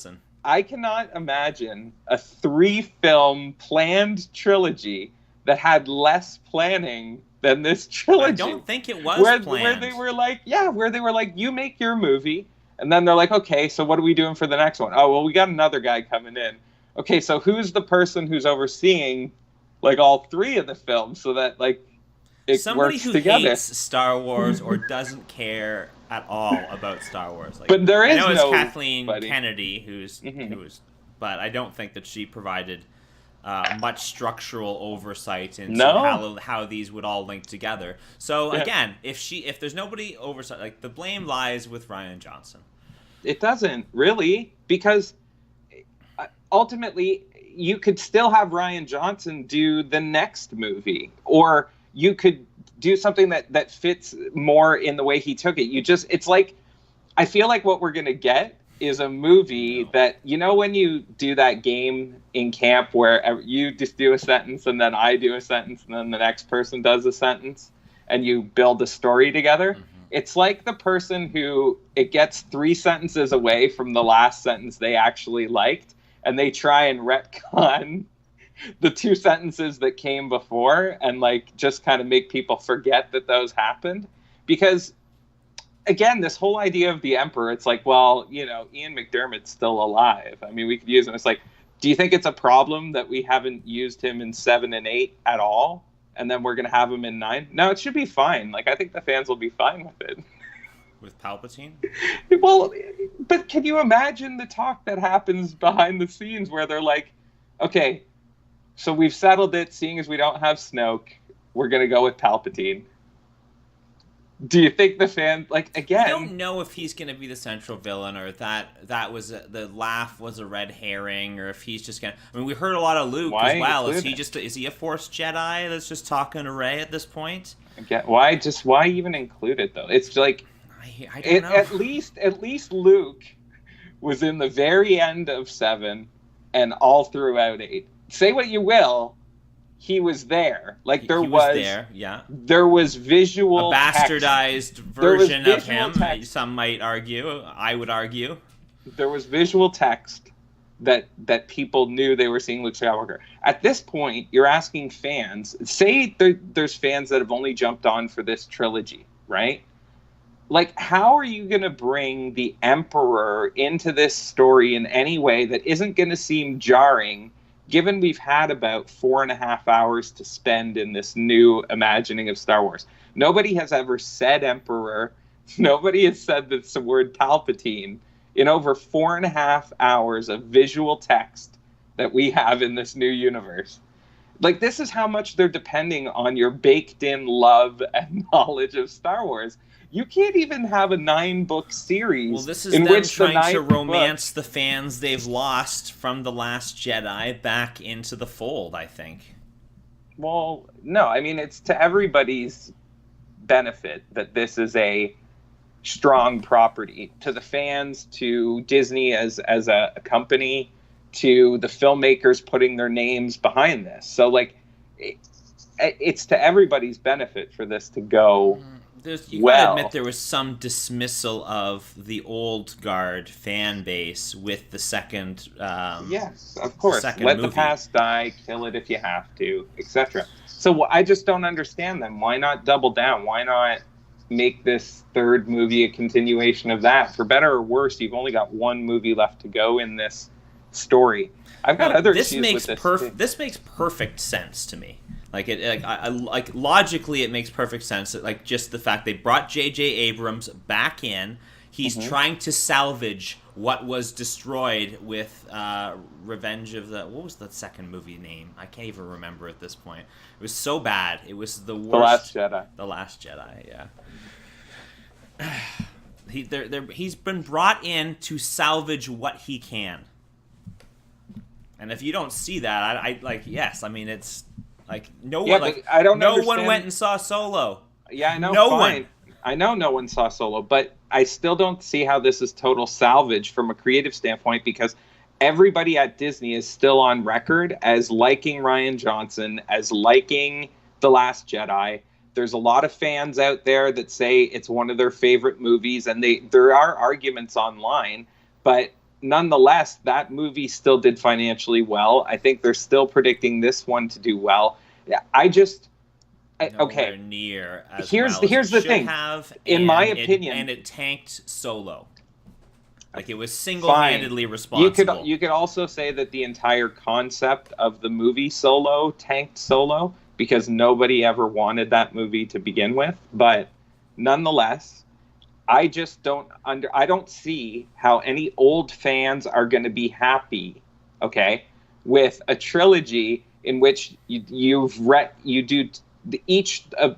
a 3-film planned trilogy that had less planning than this trilogy. I don't think it was planned. Where they were like, you make your movie, and then they're like, okay, so what are we doing for the next one? Oh, well, we got another guy coming in. Okay, so who's the person who's overseeing like all 3 of the films so that like it somebody works who together? hates Star Wars or doesn't care at all about Star Wars. Like, but there is I know it's no Kathleen buddy. Kennedy who's, but I don't think that she provided much structural oversight into how these would all link together. So again, if there's nobody oversight, like the blame lies with Ryan Johnson. It doesn't really, because ultimately you could still have Ryan Johnson do the next movie, or you could do something that fits more in the way he took it. It's like, I feel like what we're going to get is a movie that, when you do that game in camp where you just do a sentence and then I do a sentence and then the next person does a sentence and you build a story together. Mm-hmm. It's like the person who it gets 3 sentences away from the last sentence they actually liked, and they try and retcon the 2 sentences that came before and like just kind of make people forget that those happened. Because again, this whole idea of the Emperor, it's like, well, Ian McDermott's still alive. I mean, we could use him. It's like, do you think it's a problem that we haven't used him in 7 and 8 at all? And then we're going to have him in 9? No, it should be fine. Like, I think the fans will be fine with it. With Palpatine? Well, but can you imagine the talk that happens behind the scenes where they're like, okay, so we've settled it, seeing as we don't have Snoke, we're going to go with Palpatine. Do you think the fan, like, again... I don't know if he's going to be the central villain, or that was the laugh was a red herring, or if he's just going to... I mean, we heard a lot of Luke as well. Is he a Force Jedi that's just talking to Rey at this point? Again, why even include it, though? It's like... I don't know. At least Luke was in the very end of 7 and all throughout 8. Say what you will, he was there. Like He was there, yeah. there was visual A bastardized text. version of him, Text. some might argue. I would argue. There was visual text that people knew they were seeing Luke Skywalker. At this point, you're asking fans, say there's fans that have only jumped on for this trilogy, right? Like, how are you going to bring the Emperor into this story in any way that isn't going to seem jarring, given we've had about 4.5 hours to spend in this new imagining of Star Wars? Nobody has ever said Emperor. Nobody has said the word Palpatine in over 4.5 hours of visual text that we have in this new universe. Like, this is how much they're depending on your baked-in love and knowledge of Star Wars. You can't even have a 9-book series. Well, this is them trying to romance the fans they've lost from The Last Jedi back into the fold, I think. Well, no, I mean, it's to everybody's benefit that this is a strong property. To the fans, to Disney as a company, to the filmmakers putting their names behind this. So, like, it's to everybody's benefit for this to go you gotta admit there was some dismissal of the old guard fan base with the second yes, of course. Let movie. The past die, kill it if you have to, etc. So I just don't understand them. Why not double down? Why not make this third movie a continuation of that? For better or worse, you've only got one movie left to go in this story. I've got other issues with this. This makes perfect sense to me. Like logically, it makes perfect sense. Like, just the fact they brought J.J. Abrams back in. He's trying to salvage what was destroyed with Revenge of the... What was the second movie name? I can't even remember at this point. It was so bad. It was the worst. The Last Jedi. The Last Jedi, yeah. He's been brought in to salvage what he can. And if you don't see that, I like, yes, I mean, it's... Like, no one, like, I don't no understand. one went and saw Solo. Yeah, I know. No fine. one. I know no one saw Solo, but I still don't see how this is total salvage from a creative standpoint, because everybody at Disney is still on record as liking Rian Johnson, as liking The Last Jedi. There's a lot of fans out there that say it's one of their favorite movies, and there are arguments online, but nonetheless, that movie still did financially well. I think they're still predicting this one to do well. Nowhere near as here's well the thing. In my opinion, and it tanked Solo. Like, it was single-handedly responsible. You could also say that the entire concept of the movie Solo tanked Solo, because nobody ever wanted that movie to begin with. But nonetheless, I just don't I don't see how any old fans are going to be happy, okay, with a trilogy in which each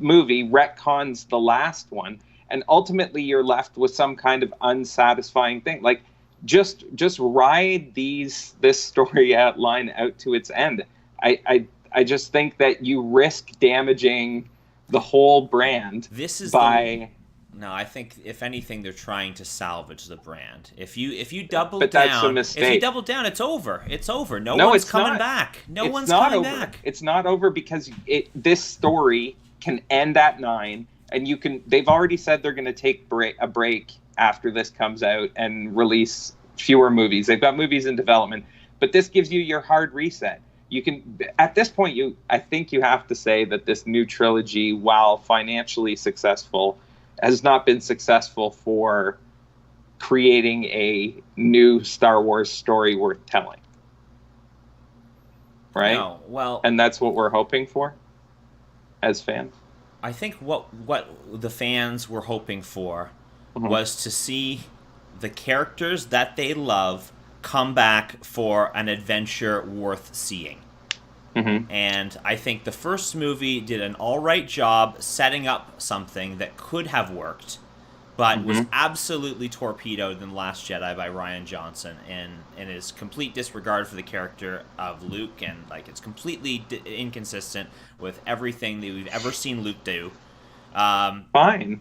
movie retcons the last one, and ultimately you're left with some kind of unsatisfying thing. Like, just ride this story line out to its end. I just think that you risk damaging the whole brand. No, I think if anything, they're trying to salvage the brand. If you double but down, that's a mistake. If you double down, it's over. It's over. No one's coming back. No one's coming back. It's not over, because this story can end at 9, and they've already said they're going to take a break after this comes out and release fewer movies. They've got movies in development, but this gives you your hard reset. You can, at this point, I think you have to say that this new trilogy, while financially successful, has not been successful for creating a new Star Wars story worth telling. Right? No, well... And that's what we're hoping for as fans? I think what the fans were hoping for was to see the characters that they love come back for an adventure worth seeing. And I think the first movie did an all-right job setting up something that could have worked, but was absolutely torpedoed in The Last Jedi by Rian Johnson, and his complete disregard for the character of Luke, and like, it's completely inconsistent with everything that we've ever seen Luke do. Fine.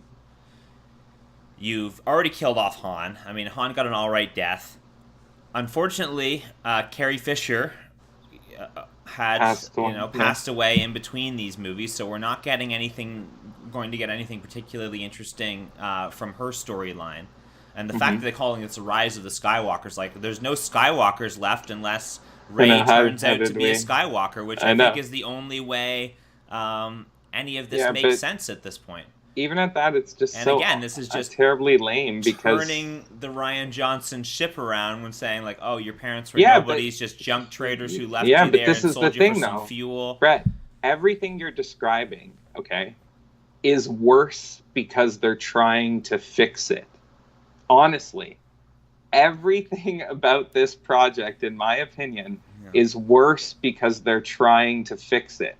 You've already killed off Han. I mean, Han got an all-right death. Unfortunately, Carrie Fisher had passed passed away in between these movies, so we're not getting going to get anything particularly interesting from her storyline. And the fact that they're calling it the Rise of the Skywalkers, like there's no Skywalkers left unless Rey turns out to be a Skywalker, which I think is the only way any of this makes sense at this point. Even at that, it's just this is just terribly lame because turning the Rian Johnson ship around when saying like, "Oh, your parents were nobodies, just junk traders who left you there and sold you for some fuel." Brett, everything you're describing, is worse because they're trying to fix it. Honestly, everything about this project, in my opinion, is worse because they're trying to fix it.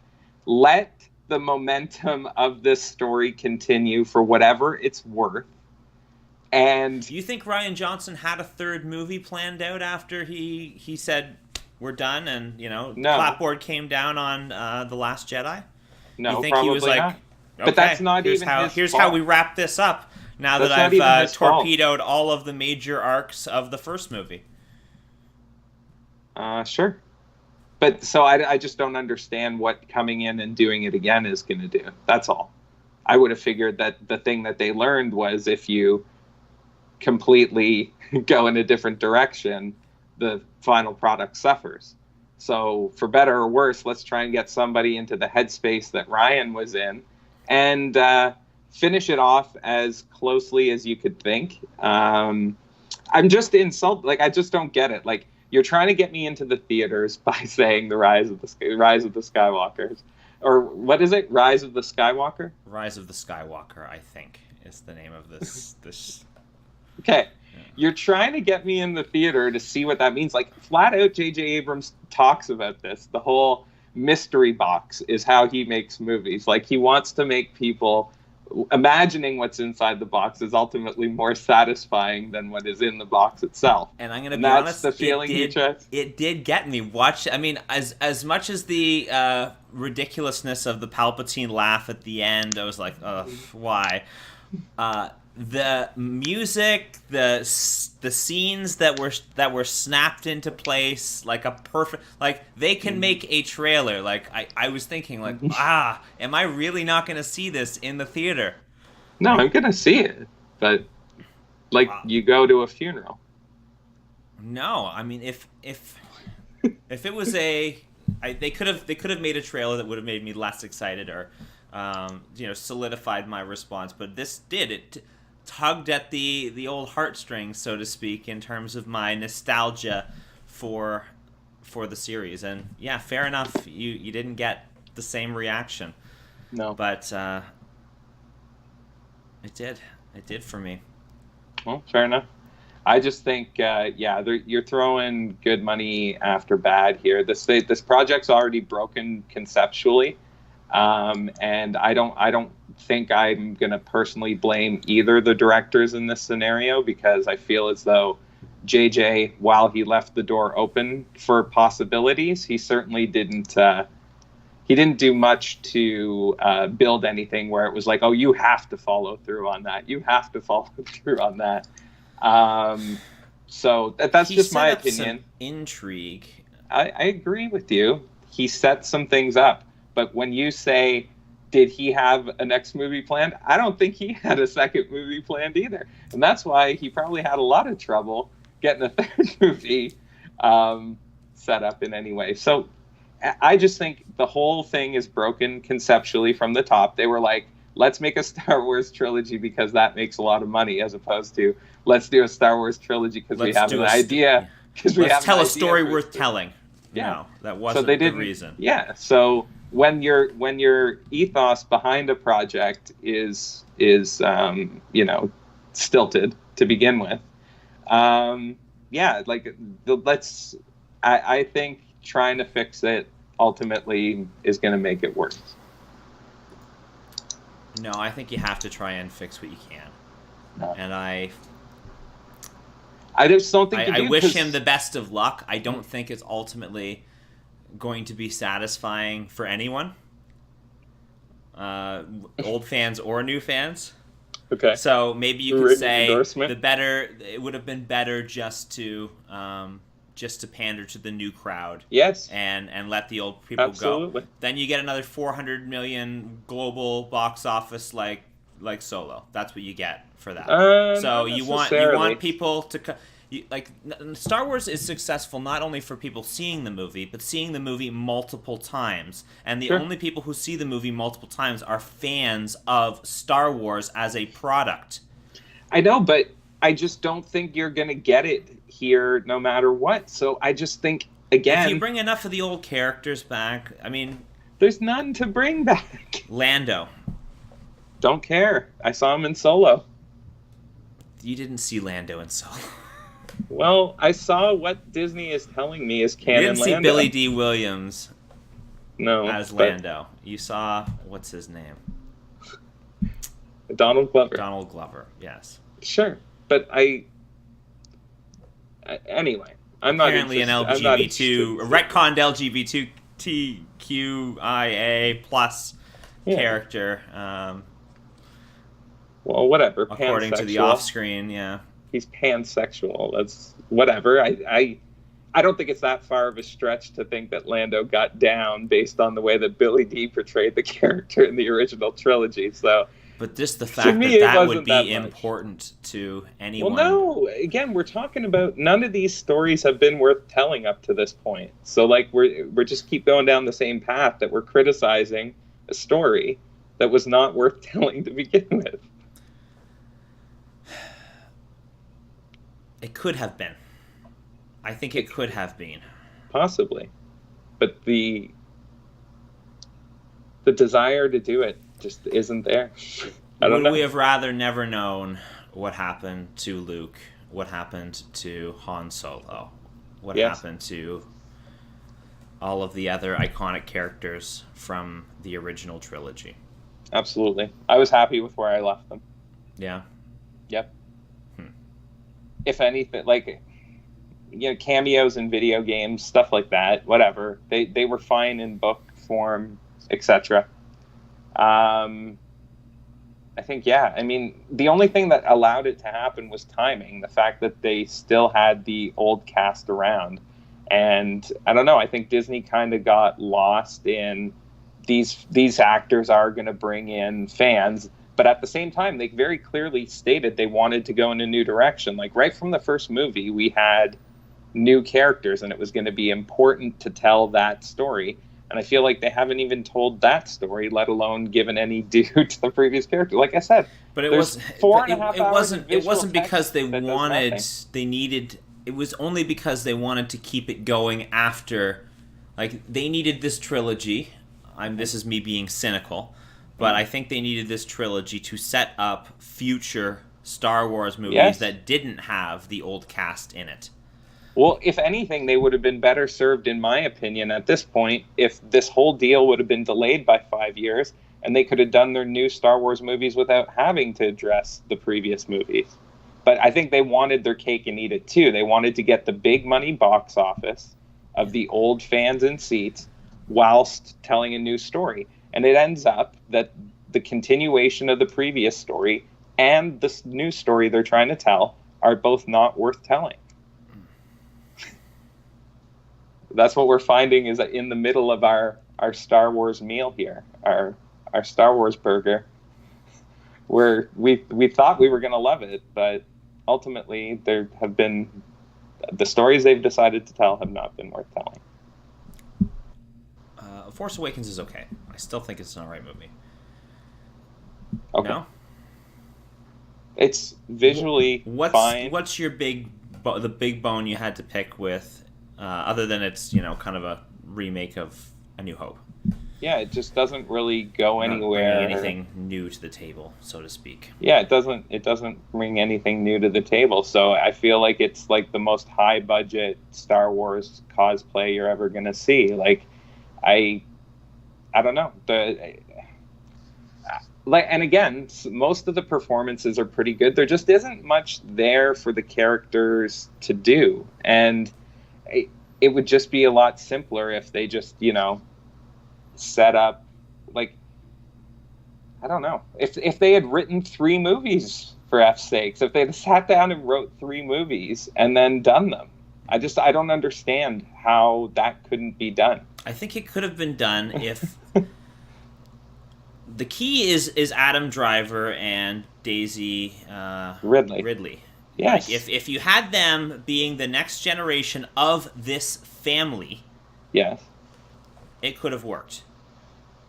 Let the momentum of this story continue for whatever it's worth. And do you think Rian Johnson had a third movie planned out after he said we're done and clapboard came down on The Last Jedi? No, you think probably he was like, not. Okay, but that's not here's how we wrap this up. Now that I've torpedoed all of the major arcs of the first movie. Sure. But so I just don't understand what coming in and doing it again is going to do. That's all. I would have figured that the thing that they learned was if you completely go in a different direction, the final product suffers. So for better or worse, let's try and get somebody into the headspace that Ryan was in and finish it off as closely as you could think. I'm just insulted. Like, I just don't get it. Like, you're trying to get me into the theaters by saying the Rise of the Skywalkers. Or what is it? Rise of the Skywalker? Rise of the Skywalker, I think, is the name of this. Okay. Yeah. You're trying to get me in the theater to see what that means. Like, flat out, J.J. Abrams talks about this. The whole mystery box is how he makes movies. Like, he wants to make people imagining what's inside the box is ultimately more satisfying than what is in the box itself. And I'm going to be honest, the feeling it did get me. As much as the ridiculousness of the Palpatine laugh at the end, I was like, why? The music, the scenes that were snapped into place like a perfect, like they can make a trailer. Like I was thinking like, am I really not going to see this in the theater? No, I'm going to see it, but you go to a funeral. No, I mean if it was they could have made a trailer that would have made me less excited or solidified my response, but this did it. Tugged at the old heartstrings, so to speak, in terms of my nostalgia for the series. And yeah, fair enough, you didn't get the same reaction. No. But it did for me. Well, fair enough. I just think you're throwing good money after bad here. This project's already broken conceptually. And I don't think I'm going to personally blame either the directors in this scenario, because I feel as though JJ, while he left the door open for possibilities, he certainly didn't do much to build anything where it was like, oh, you have to follow through on that. You have to follow through on that. So that's just my opinion. Some intrigue. I agree with you. He set some things up. But when you say, did he have a next movie planned? I don't think he had a second movie planned either. And that's why he probably had a lot of trouble getting a third movie set up in any way. So I just think the whole thing is broken conceptually from the top. They were like, let's make a Star Wars trilogy because that makes a lot of money, as opposed to let's do a Star Wars trilogy because we have an idea. Let's tell a story worth telling. Yeah, no, that wasn't the reason. Yeah, so when your ethos behind a project is stilted to begin with, I think trying to fix it ultimately is going to make it worse. No, I think you have to try and fix what you can. No. And I just don't think I wish him the best of luck. I don't think it's ultimately going to be satisfying for anyone, old fans or new fans. Okay. So maybe you could say it would have been better just to just to pander to the new crowd. Yes. And let the old people Absolutely. go. Then you get another 400 million global box office like Solo. That's what you get for that. So you want people to Star Wars is successful not only for people seeing the movie, but seeing the movie multiple times. And the only people who see the movie multiple times are fans of Star Wars as a product. I know, but I just don't think you're going to get it here no matter what. So I just think, again... If you bring enough of the old characters back, I mean... There's none to bring back. Lando. Don't care. I saw him in Solo. You didn't see Lando in Solo. Well, I saw what Disney is telling me is canon. You didn't see Lando. Billy D. Williams as Lando. You saw, what's his name? Donald Glover. Donald Glover, yes. Sure, but anyway, I'm not apparently an LGBT, a retconned LGBTQIA plus character. Well, whatever. According to the off-screen, yeah. He's pansexual. That's whatever. I don't think it's that far of a stretch to think that Lando got down based on the way that Billy D portrayed the character in the original trilogy. So, but just the fact that would be important to anyone. Well, no. Again, we're talking about none of these stories have been worth telling up to this point. So, like, we're just keep going down the same path that we're criticizing a story that was not worth telling to begin with. It could have been. I think it could have been. Possibly. But the desire to do it just isn't there. Would we have rather never known what happened to Luke, what happened to Han Solo, what happened to all of the other iconic characters from the original trilogy? Absolutely. I was happy with where I left them. Yeah. Yep. If anything, like, cameos in video games, stuff like that, whatever. They were fine in book form, etc. I think, I mean, the only thing that allowed it to happen was timing. The fact that they still had the old cast around. And I don't know, I think Disney kind of got lost in these actors are going to bring in fans. But at the same time, they very clearly stated they wanted to go in a new direction. Like, right from the first movie, we had new characters, and it was going to be important to tell that story. And I feel like they haven't even told that story, let alone given any due to the previous character. Like I said, but it was 4.5 hours. It wasn't because they wanted. They needed. It was only because they wanted to keep it going after. Like, they needed this trilogy. This is me being cynical. But I think they needed this trilogy to set up future Star Wars movies that didn't have the old cast in it. Well, if anything, they would have been better served, in my opinion, at this point, if this whole deal would have been delayed by 5 years, and they could have done their new Star Wars movies without having to address the previous movies. But I think they wanted their cake and eat it, too. They wanted to get the big money box office of the old fans in seats whilst telling a new story. And it ends up that the continuation of the previous story and this new story they're trying to tell are both not worth telling. That's what we're finding is that in the middle of our Star Wars meal here, our Star Wars burger, where we thought we were going to love it, but ultimately there have been the stories they've decided to tell have not been worth telling. Force Awakens is okay. I still think it's an alright movie. Okay. No? It's visually fine. What's your the big bone you had to pick with, other than it's kind of a remake of A New Hope? Yeah, it just doesn't really go anywhere. Not bringing anything new to the table, so to speak. Yeah, it doesn't bring anything new to the table. So I feel like it's like the most high budget Star Wars cosplay you're ever gonna see. Like, I don't know. And again, most of the performances are pretty good. There just isn't much there for the characters to do, and it would just be a lot simpler if they just set up, like, I don't know, if they had written 3 movies, for F's sakes, if they had sat down and wrote 3 movies and then done them, I don't understand how that couldn't be done. I think it could have been done if the key is Adam Driver and Daisy Ridley. Yes. Like if you had them being the next generation of this family, yes, it could have worked.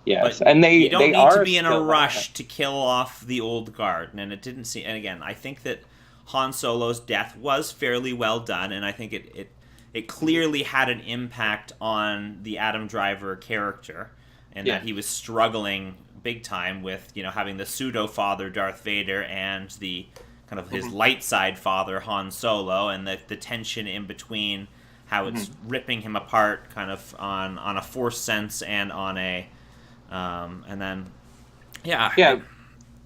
Yes, but and you don't they need to are be in a still rush to kill off the old guard. And it didn't seem. And again, I think that Han Solo's death was fairly well done, and I think it clearly had an impact on the Adam Driver character, and that he was struggling big time with, you know, having the pseudo father Darth Vader and the kind of his light side father Han Solo, and the tension in between, how it's ripping him apart kind of on a Force sense and on a and then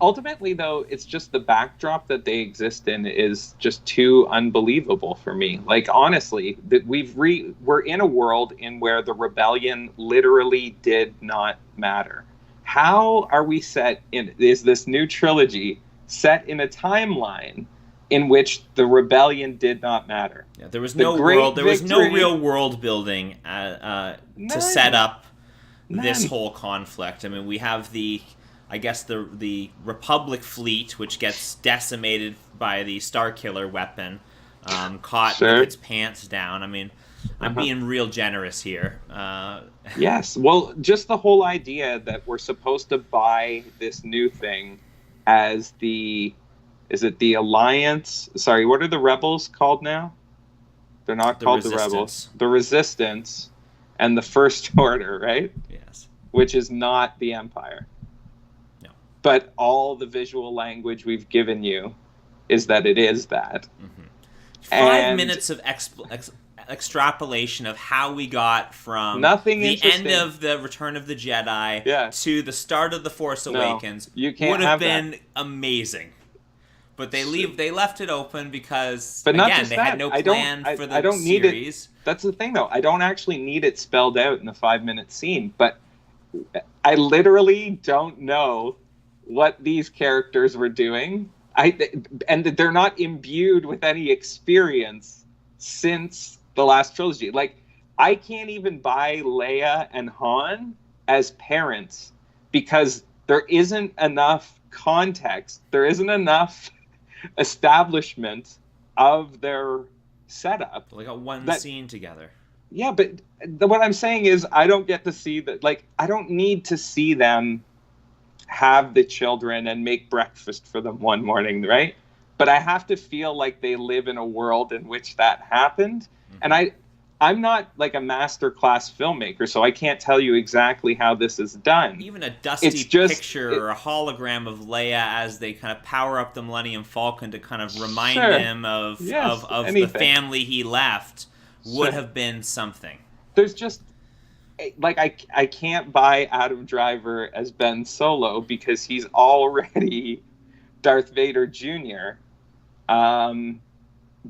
ultimately though, it's just the backdrop that they exist in is just too unbelievable for me. Like, honestly, that we're in a world in where the rebellion literally did not matter. How are we is this new trilogy set in a timeline in which the rebellion did not matter? Yeah, there was no real world building to set up this whole conflict. I mean, we have the Republic fleet, which gets decimated by the Starkiller weapon, caught with its pants down. I mean, I'm being real generous here. Yes, well, just the whole idea that we're supposed to buy this new thing as is it the Alliance? Sorry, what are the rebels called now? They're not called the rebels. The Resistance and the First Order, right? Yes. Which is not the Empire. No. But all the visual language we've given you is that it is that. 5 minutes of extrapolation of how we got from the end of the Return of the Jedi to the start of the Force Awakens would have been amazing. But they left it open because they had no plan for the series. That's the thing, though. I don't actually need it spelled out in a 5-minute scene, but I literally don't know what these characters were doing. And they're not imbued with any experience since the last trilogy. Like, I can't even buy Leia and Han as parents because there isn't enough context. There isn't enough establishment of their setup. They got one scene together. Yeah, but what I'm saying is I don't get to see that. Like, I don't need to see them have the children and make breakfast for them one morning, right? But I have to feel like they live in a world in which that happened. And I'm not like a master class filmmaker, so I can't tell you exactly how this is done. Even a dusty picture or a hologram of Leia as they kind of power up the Millennium Falcon to kind of remind him of the family he left would have been something. There's just like I can't buy Adam Driver as Ben Solo because he's already Darth Vader Jr.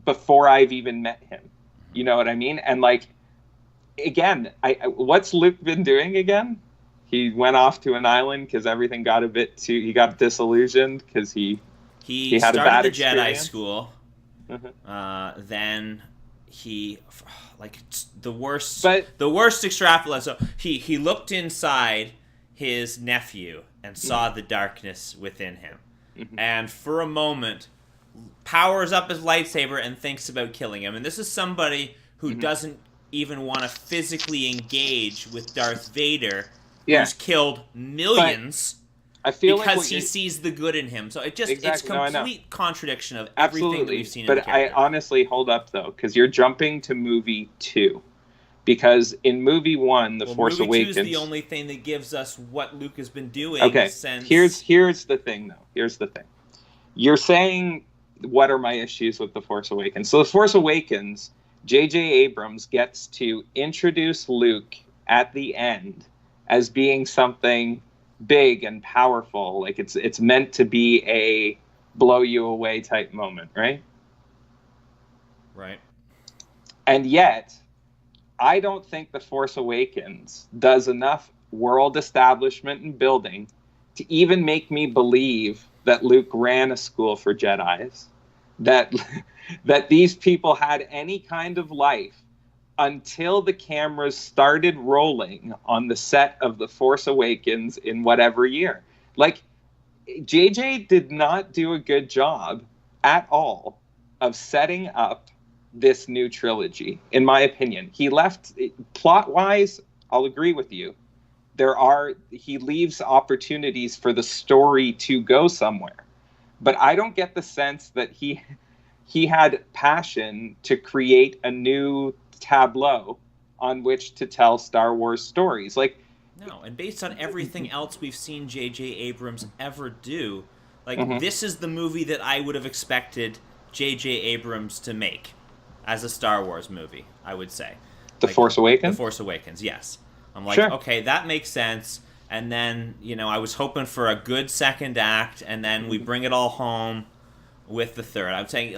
Before I've even met him. You know what I mean? And like, again, what's Luke been doing again? He went off to an island because everything got he got disillusioned because he had a bad experience. Jedi school. Then he, like, the worst extrapolation. So he looked inside his nephew and saw the darkness within him. And for a moment, powers up his lightsaber and thinks about killing him. And this is somebody who doesn't even want to physically engage with Darth Vader, who's killed millions because he sees the good in him. So it's complete contradiction of everything that we've seen in the character. But I honestly hold up, though, because you're jumping to movie 2. Because in movie 1, The Force Awakens... Movie 2 is the only thing that gives us what Luke has been doing since... Here's the thing, though. Here's the thing. You're saying, what are my issues with The Force Awakens? So The Force Awakens, J.J. Abrams gets to introduce Luke at the end as being something big and powerful. Like, it's meant to be a blow-you-away type moment, right? Right. And yet, I don't think The Force Awakens does enough world establishment and building to even make me believe that Luke ran a school for Jedis. that that these people had any kind of life until the cameras started rolling on the set of The Force Awakens in whatever year. Like, JJ did not do a good job at all of setting up this new trilogy, in my opinion. He left, plot-wise, I'll agree with you. He leaves opportunities for the story to go somewhere. But I don't get the sense that he had passion to create a new tableau on which to tell Star Wars stories. Like, no, and based on everything else we've seen J.J. Abrams ever do, like, this is the movie that I would have expected J.J. Abrams to make as a Star Wars movie, I would say. The Force Awakens? The Force Awakens, yes. I'm like, sure. Okay, that makes sense. And then, I was hoping for a good second act, and then we bring it all home with the third. I'm saying,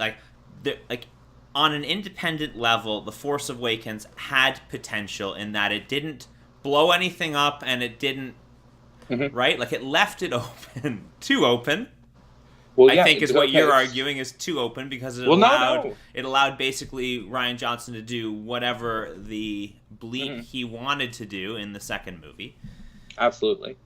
on an independent level, The Force Awakens had potential in that it didn't blow anything up, and it didn't, right? Like, it left it open, too open. Well, I think is what you're arguing is too open, because it allowed basically Rian Johnson to do whatever the bleep he wanted to do in the second movie. Absolutely.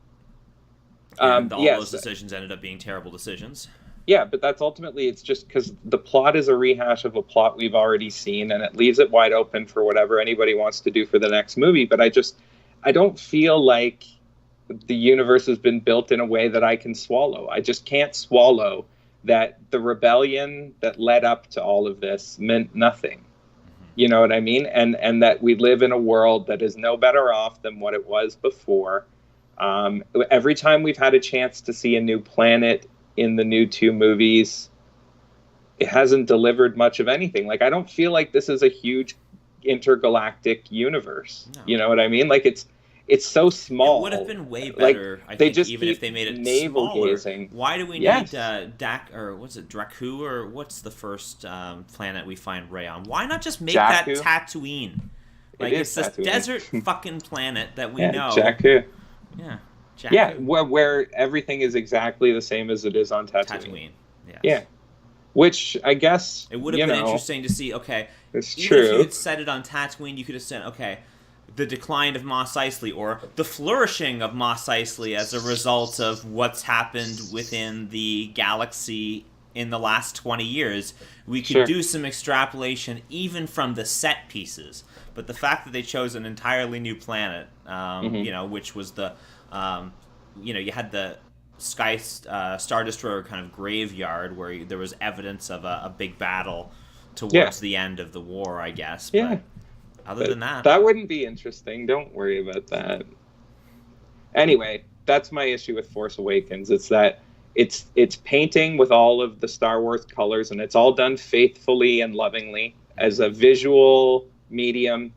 And all those decisions ended up being terrible decisions. Yeah, but that's ultimately, it's just because the plot is a rehash of a plot we've already seen, and it leaves it wide open for whatever anybody wants to do for the next movie. But I don't feel like the universe has been built in a way that I can swallow. I just can't swallow that the rebellion that led up to all of this meant nothing. You know what I mean? And that we live in a world that is no better off than what it was before. Every time we've had a chance to see a new planet in the new two movies, it hasn't delivered much of anything. Like, I don't feel like this is a huge intergalactic universe. No. You know what I mean? Like, it's so small. It would have been way better, I think, even if they made it smaller. Gazing. Why do we need Draku, or what's the first planet we find Rey on? Why not just make that Tatooine? Like, it's this desert fucking planet that we know. Jakku. Yeah. Jakku. Yeah, where everything is exactly the same as it is on Tatooine. Yes. Yeah. Which, I guess, it would have been interesting to see, okay, it's even true. if you had set it on Tatooine, you could have said, okay, the decline of Mos Eisley, or the flourishing of Mos Eisley as a result of what's happened within the galaxy in the last 20 years. We could do some extrapolation even from the set pieces. But the fact that they chose an entirely new planet, which was the, you had the Star Destroyer kind of graveyard where there was evidence of a big battle towards the end of the war, I guess. But other than that... That wouldn't be interesting. Don't worry about that. Anyway, that's my issue with Force Awakens. It's that it's painting with all of the Star Wars colors, and it's all done faithfully and lovingly. As a visual medium,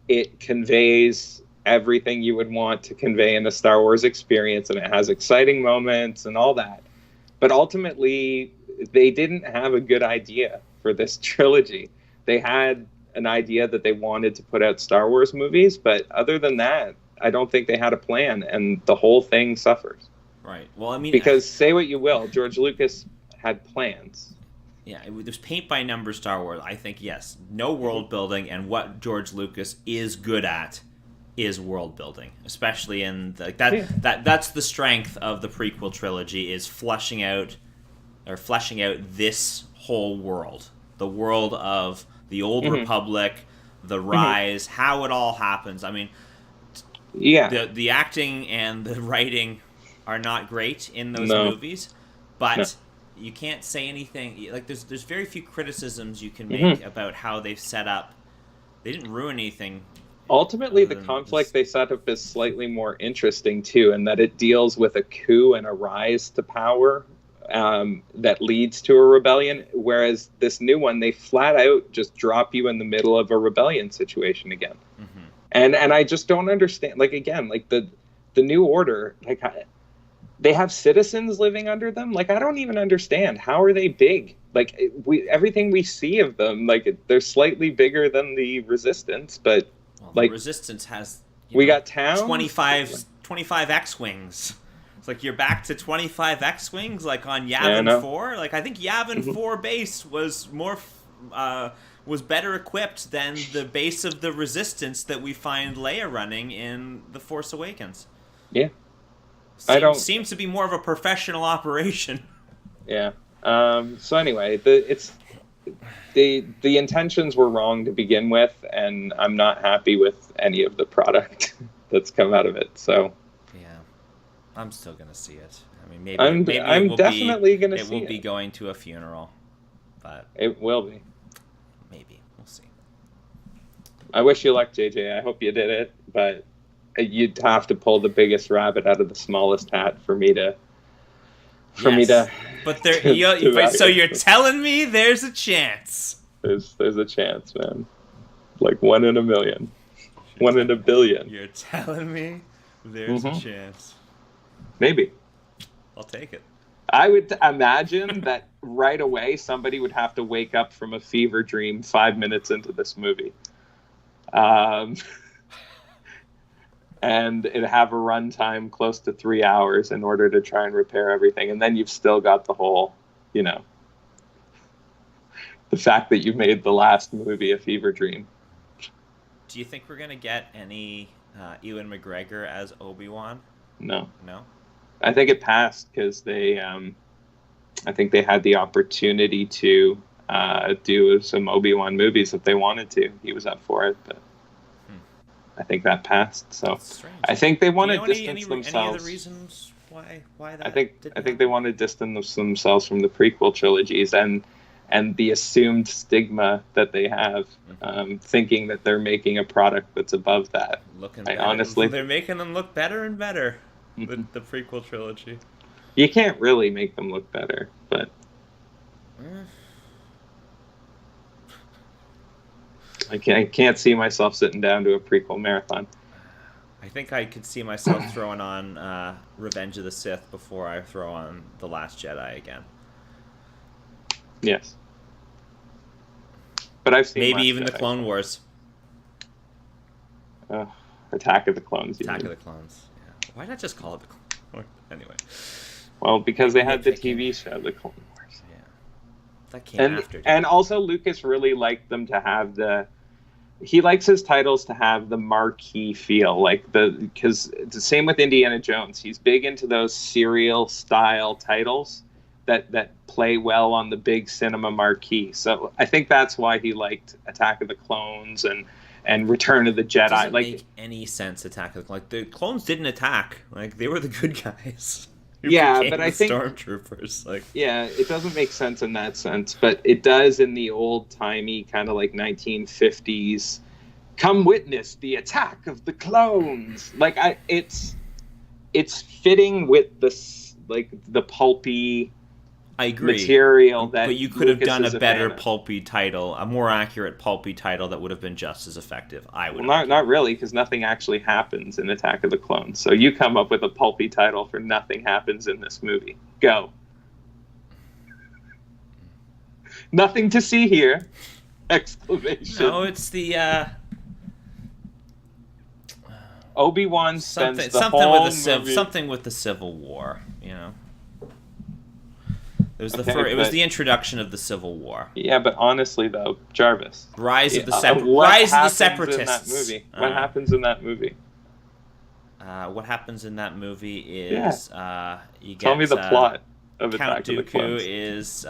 it conveys everything you would want to convey in a Star Wars experience, and it has exciting moments and all that. But ultimately, they didn't have a good idea for this trilogy. They had an idea that they wanted to put out Star Wars movies, but other than that, I don't think they had a plan, and the whole thing suffers. Right. Well, I mean... Because, say what you will, George Lucas had plans. Yeah, there's paint-by-number Star Wars. I think, yes, no world building, and what George Lucas is good at is world building, especially in that's the strength of the prequel trilogy, is fleshing out this whole world, the world of the Old Republic, the Rise, how it all happens. I mean, the acting and the writing are not great in those movies, but you can't say anything. Like, there's very few criticisms you can make about how they've set up. They didn't ruin anything. Ultimately, the conflict they set up is slightly more interesting, too, in that it deals with a coup and a rise to power that leads to a rebellion, whereas this new one, they flat out just drop you in the middle of a rebellion situation again. And I just don't understand. Like, again, like the New Order, like, they have citizens living under them. Like, I don't even understand. How are they big? Like, everything we see of them, like, they're slightly bigger than the Resistance, but... Well, like, the Resistance has we got towns, 25 X-wings, It's like you're back to 25 X-wings, like on Yeah, I Yavin know. 4. Like I think Yavin 4 base was was better equipped than the base of the Resistance that we find Leia running in The Force Awakens. Yeah. I don't. Seems to be more of a professional operation. Yeah. So anyway, the intentions were wrong to begin with, and I'm not happy with any of the product that's come out of it. So Yeah, I'm still gonna see it. I mean, maybe I'm definitely gonna see it. It will be going to a funeral, but it will be. Maybe we'll see. I wish you luck, JJ. I hope you did it, but you'd have to pull the biggest rabbit out of the smallest hat for me to. But there, so you're telling me there's a chance. There's a chance, man. Like 1 in a million, 1 in a billion. You're telling me there's a chance. Maybe. I'll take it. I would imagine that right away somebody would have to wake up from a fever dream 5 minutes into this movie. And it'd have a runtime close to 3 hours in order to try and repair everything. And then you've still got the whole, the fact that you made the last movie a fever dream. Do you think we're going to get any Ewan McGregor as Obi-Wan? No. No? I think it passed because I think they had the opportunity to do some Obi-Wan movies if they wanted to. He was up for it, but I think that passed. So I think they want to distance themselves. Any other reasons why that? I think they want to distance themselves from the prequel trilogies and the assumed stigma that they have, thinking that they're making a product that's above that. Honestly, they're making them look better and better. The prequel trilogy. You can't really make them look better, but. I can't see myself sitting down to a prequel marathon. I think I could see myself throwing on Revenge of the Sith before I throw on The Last Jedi again. Yes. But I've seen maybe Last even Jedi. The Clone Wars. Attack of the Clones. Attack of the Clones. Yeah. Why not just call it The Clone Wars? Anyway. Well, because they had the TV show, The Clone Wars. Yeah. That came after. And also Lucas really liked them to have he likes his titles to have the marquee feel, because it's the same with Indiana Jones. He's big into those serial style titles that play well on the big cinema marquee. So I think that's why he liked Attack of the Clones and Return of the Jedi. It doesn't make any sense. Attack of the Clones. The clones didn't attack. They were the good guys. But I think stormtroopers. it doesn't make sense in that sense, but it does in the old timey kind of 1950s. Come witness the attack of the clones. It's fitting with the pulpy. I agree. Material but you could have done a better pulpy title, a more accurate pulpy title that would have been just as effective. I would. Well, not really, because nothing actually happens in Attack of the Clones. So you come up with a pulpy title for nothing happens in this movie. Go. Nothing to see here! Exclamation. No, it's the Obi-Wan spends something with the Civil War. It was it was the introduction of the Civil War. Yeah, but honestly, though, Jarvis. Rise of the Separatists. In that movie? What happens in that movie? What happens in that movie is you get. Tell me the plot of Attack Count of the Clones. Dooku is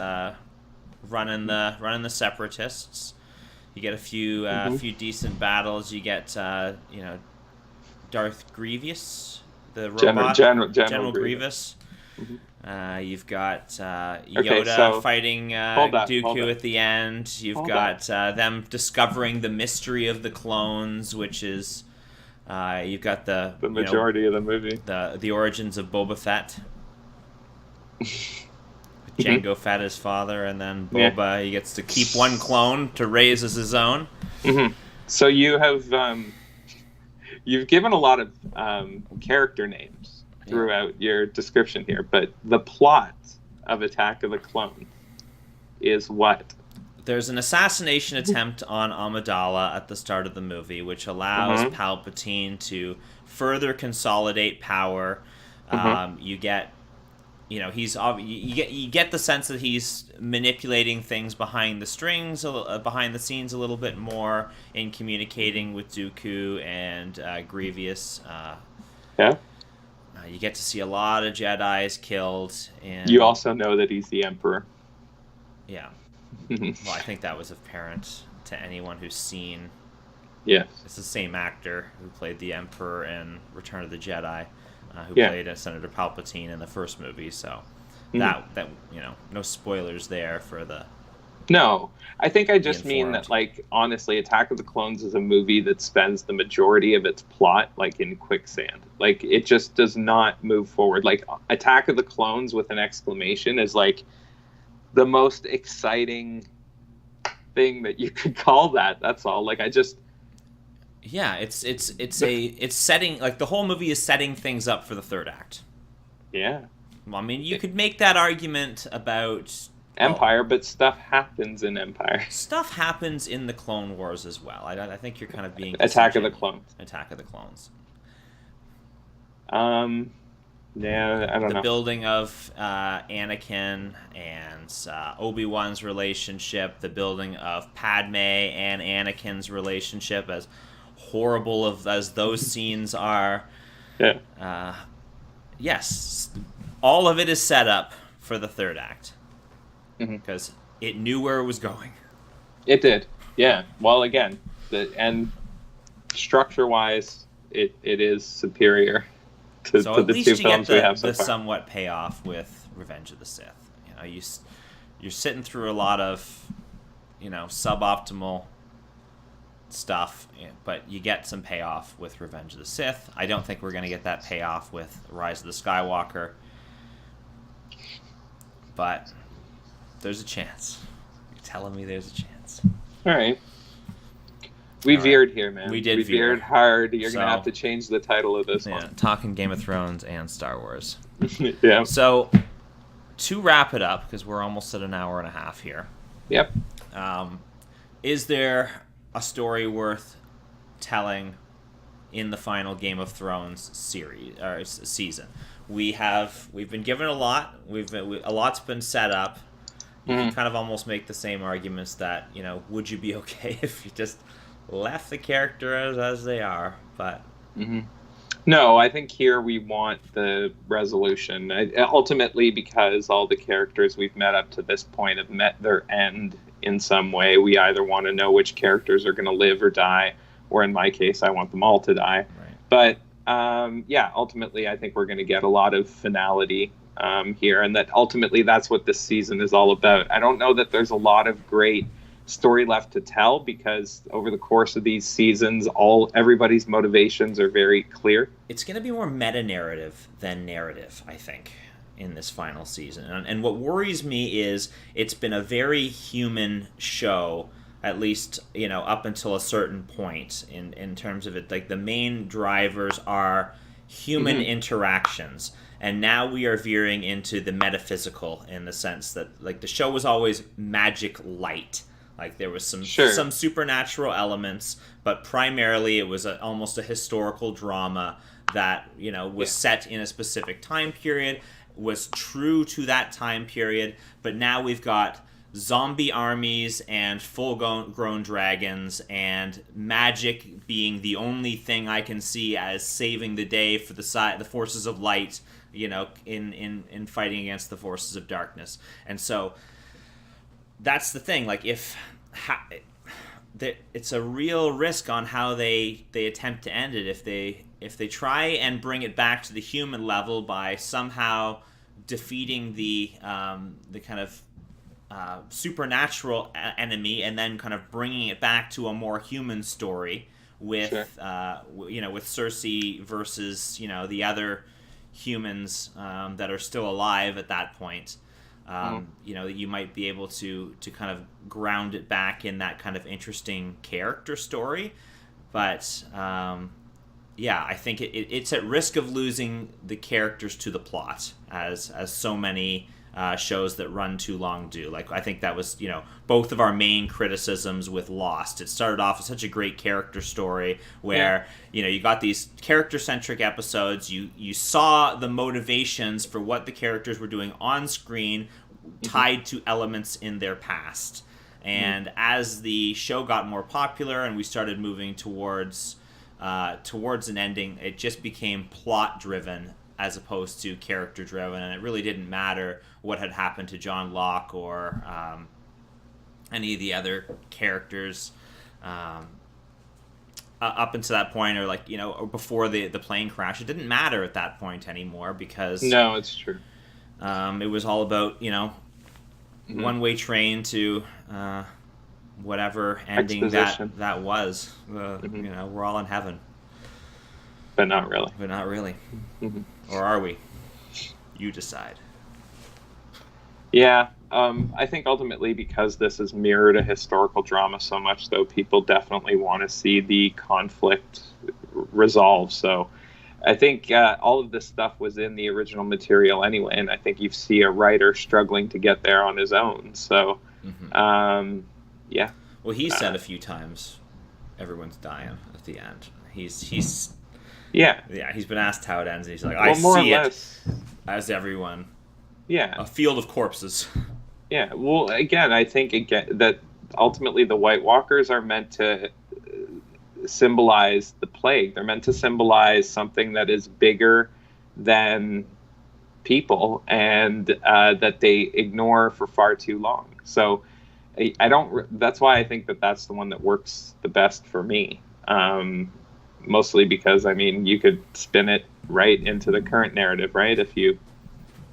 running the Separatists. You get a few decent battles. You get Darth Grievous, the robot, General Grievous. Mm-hmm. You've got Yoda fighting Dooku at the end. You've got them discovering the mystery of the clones, which is you've got the majority of the movie, the origins of Boba Fett. Jango Fett as father, and then Boba he gets to keep one clone to raise as his own. Mm-hmm. So you have you've given a lot of character names throughout your description here, but the plot of Attack of the Clones is what? There's an assassination attempt on Amidala at the start of the movie, which allows Palpatine to further consolidate power You get, you get the sense that he's manipulating things behind the strings, behind the scenes a little bit more in communicating with Dooku and Grievous. Yeah. You get to see a lot of Jedis killed, and you also know that he's the Emperor. Yeah. Well, I think that was apparent to anyone who's seen. Yes. It's the same actor who played the Emperor in Return of the Jedi, who played Senator Palpatine in the first movie. So that no spoilers there for the. No, I think I just mean that, like, honestly, Attack of the Clones is a movie that spends the majority of its plot, like, in quicksand. Like, it just does not move forward. Like, Attack of the Clones with an exclamation is, like, the most exciting thing that you could call that. That's all. Like, I just... Yeah, it's setting, like, the whole movie is setting things up for the third act. Yeah. Well, I mean, you could make that argument about... Empire, but stuff happens in Empire. Stuff happens in the Clone Wars as well. I think you're kind of being... Attack of the Clones. Attack of the Clones. Yeah, I don't know. The building of Anakin and Obi-Wan's relationship, the building of Padme and Anakin's relationship, as horrible as those scenes are. Yeah. Yes, all of it is set up for the third act. Because it knew where it was going. It did, yeah. Well, again, and structure-wise, it is superior to the two films we have so far. So at least you get the somewhat payoff with Revenge of the Sith. You're sitting through a lot of, suboptimal stuff, but you get some payoff with Revenge of the Sith. I don't think we're going to get that payoff with Rise of the Skywalker. But... there's a chance. You're telling me there's a chance. All right. We veered here, man. We veered hard. You're going to have to change the title of this one. Talking Game of Thrones and Star Wars. Yeah. So, to wrap it up, because we're almost at an hour and a half here. Yep. Is there a story worth telling in the final Game of Thrones series or season? We've been given a lot. A lot's been set up. You can kind of almost make the same arguments that, would you be okay if you just left the characters as they are? But no, I think here we want the resolution. Ultimately, because all the characters we've met up to this point have met their end in some way, we either want to know which characters are going to live or die, or in my case, I want them all to die. Right. But ultimately, I think we're going to get a lot of finality here, and that ultimately that's what this season is all about. I don't know that there's a lot of great story left to tell, because over the course of these seasons, everybody's motivations are very clear. It's going to be more meta-narrative than narrative, I think, in this final season. And what worries me is it's been a very human show, at least, up until a certain point in terms of it. Like, the main drivers are human interactions. And now we are veering into the metaphysical, in the sense that, like, the show was always magic light. Like, there was some supernatural elements, but primarily it was almost a historical drama that, was set in a specific time period, was true to that time period. But now we've got zombie armies and full-grown dragons, and magic being the only thing I can see as saving the day for the forces of light, in fighting against the forces of darkness. And so that's the thing. Like, it's a real risk on how they attempt to end it. If they try and bring it back to the human level by somehow defeating the kind of supernatural enemy, and then kind of bringing it back to a more human story with with Cersei versus the other humans that are still alive at that point. You might be able to kind of ground it back in that kind of interesting character story, but I think it's at risk of losing the characters to the plot, as so many shows that run too long do. Like, I think that was, both of our main criticisms with Lost. It started off with such a great character story where, you got these character-centric episodes. You saw the motivations for what the characters were doing on screen tied to elements in their past. And as the show got more popular and we started moving towards an ending, it just became plot-driven as opposed to character-driven, and it really didn't matter what had happened to John Locke or any of the other characters up until that point, or or before the plane crash. It didn't matter at that point anymore because no, it's true. It was all about one-way train to whatever ending that was. We're all in heaven. But not really. Or are we? You decide. Yeah, I think ultimately because this has mirrored a historical drama so much, though, people definitely want to see the conflict resolved. So I think all of this stuff was in the original material anyway, and I think you see a writer struggling to get there on his own. So, yeah. Well, he said a few times, everyone's dying at the end. He's he's been asked how it ends, and he's like, I see it as everyone. Yeah. A field of corpses. Yeah. Well, again, I think that ultimately the White Walkers are meant to symbolize the plague. They're meant to symbolize something that is bigger than people and that they ignore for far too long. So that's why I think that's the one that works the best for me. Mostly because, you could spin it right into the current narrative, right?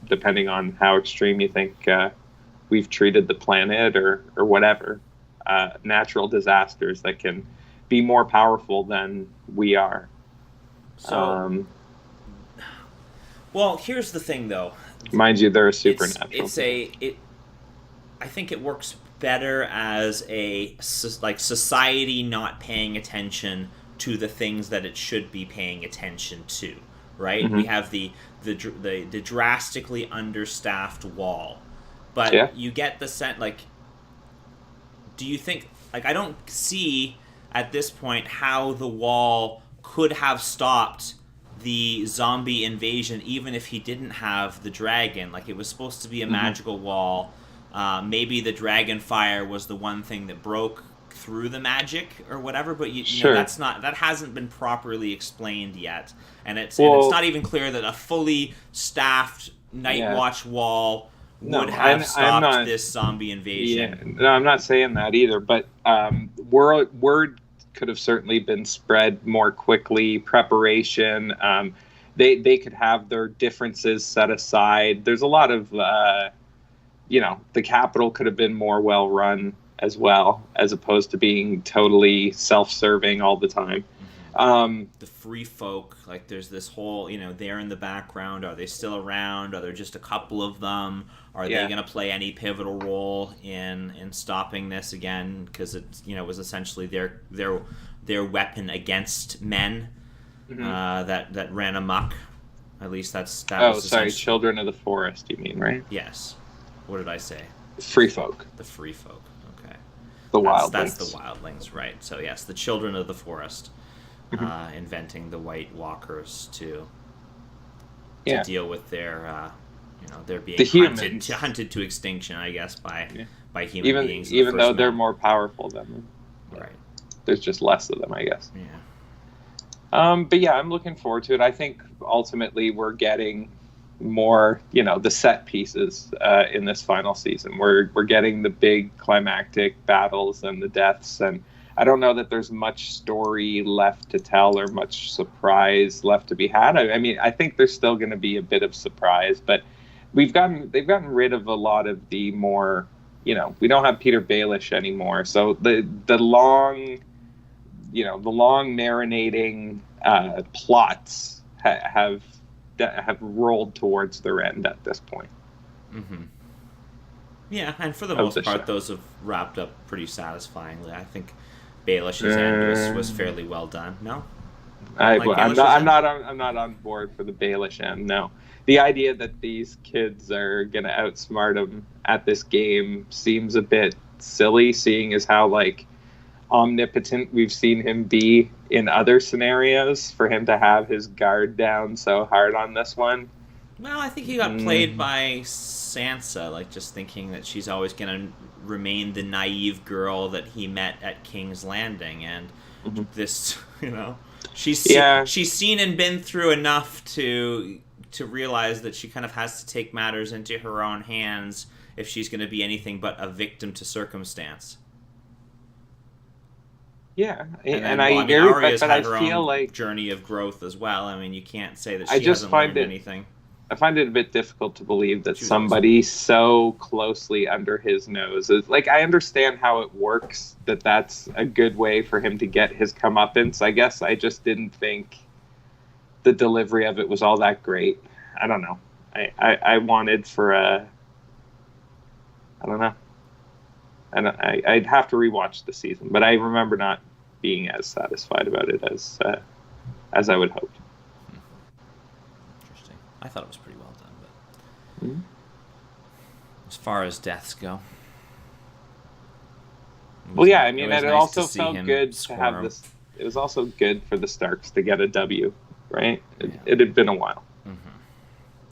Depending on how extreme you think we've treated the planet or whatever, natural disasters that can be more powerful than we are. So, well, here's the thing, though. Mind you, they're supernatural. I think it works better as society not paying attention to the things that it should be paying attention to, right? We have the drastically understaffed wall, but you get the sense, do you think, I don't see at this point how the wall could have stopped the zombie invasion even if he didn't have the dragon. It was supposed to be a magical wall. Maybe the dragon fire was the one thing that broke through the magic or whatever, but that hasn't been properly explained yet, and it's not even clear that a fully staffed night watch wall would have stopped this zombie invasion. No, I'm not saying that either, but word could have certainly been spread more quickly. Preparation, they could have their differences set aside. There's a lot of the Capitol could have been more well run as well, as opposed to being totally self-serving all the time. The free folk, there's this whole, they're in the background. Are they still around? Are there just a couple of them? Are they going to play any pivotal role in stopping this again? Because it, was essentially their weapon against men that ran amok. At least that was sorry, Children of the Forest, you mean, right? Yes. What did I say? Free folk. The free folk. Okay. That's the wildlings, right? So yes, the Children of the Forest, inventing the White Walkers to deal with their, they're being hunted to extinction, I guess, by human beings. Even though they're more powerful than them, right? There's just less of them, I guess. Yeah. But yeah, I'm looking forward to it. I think ultimately we're getting more, the set pieces in this final season. We're getting the big climactic battles and the deaths, and I don't know that there's much story left to tell or much surprise left to be had. I think there's still going to be a bit of surprise, but they've gotten rid of a lot of the more, we don't have Peter Baelish anymore, so the long marinating plots have rolled towards their end at this point. Yeah, and for the most part, those have wrapped up pretty satisfyingly. I think Baelish's end was fairly well done. No? Like Baelish I'm not on board for the Baelish end. No, the idea that these kids are gonna outsmart him at this game seems a bit silly, seeing as how like omnipotent we've seen him be in other scenarios. For him to have his guard down so hard on this one. Well, I think he got played by Sansa, like just thinking that she's always going to remain the naive girl that he met at King's Landing, and this, she's seen and been through enough to realize that she kind of has to take matters into her own hands if she's going to be anything but a victim to circumstance. Yeah, and I agree, but I feel like journey of growth as well. I mean, you can't say that she hasn't learned anything. I find it a bit difficult to believe that somebody so closely under his nose is like, I understand how it works, that's a good way for him to get his comeuppance. I guess I just didn't think the delivery of it was all that great. I don't know. I wanted for I don't know. And I'd have to rewatch the season, but I remember not being as satisfied about it as I would hope. Interesting. I thought it was pretty well done, but as far as deaths go, it also felt good to have this. It was also good for the Starks to get a W, right? It had been a while.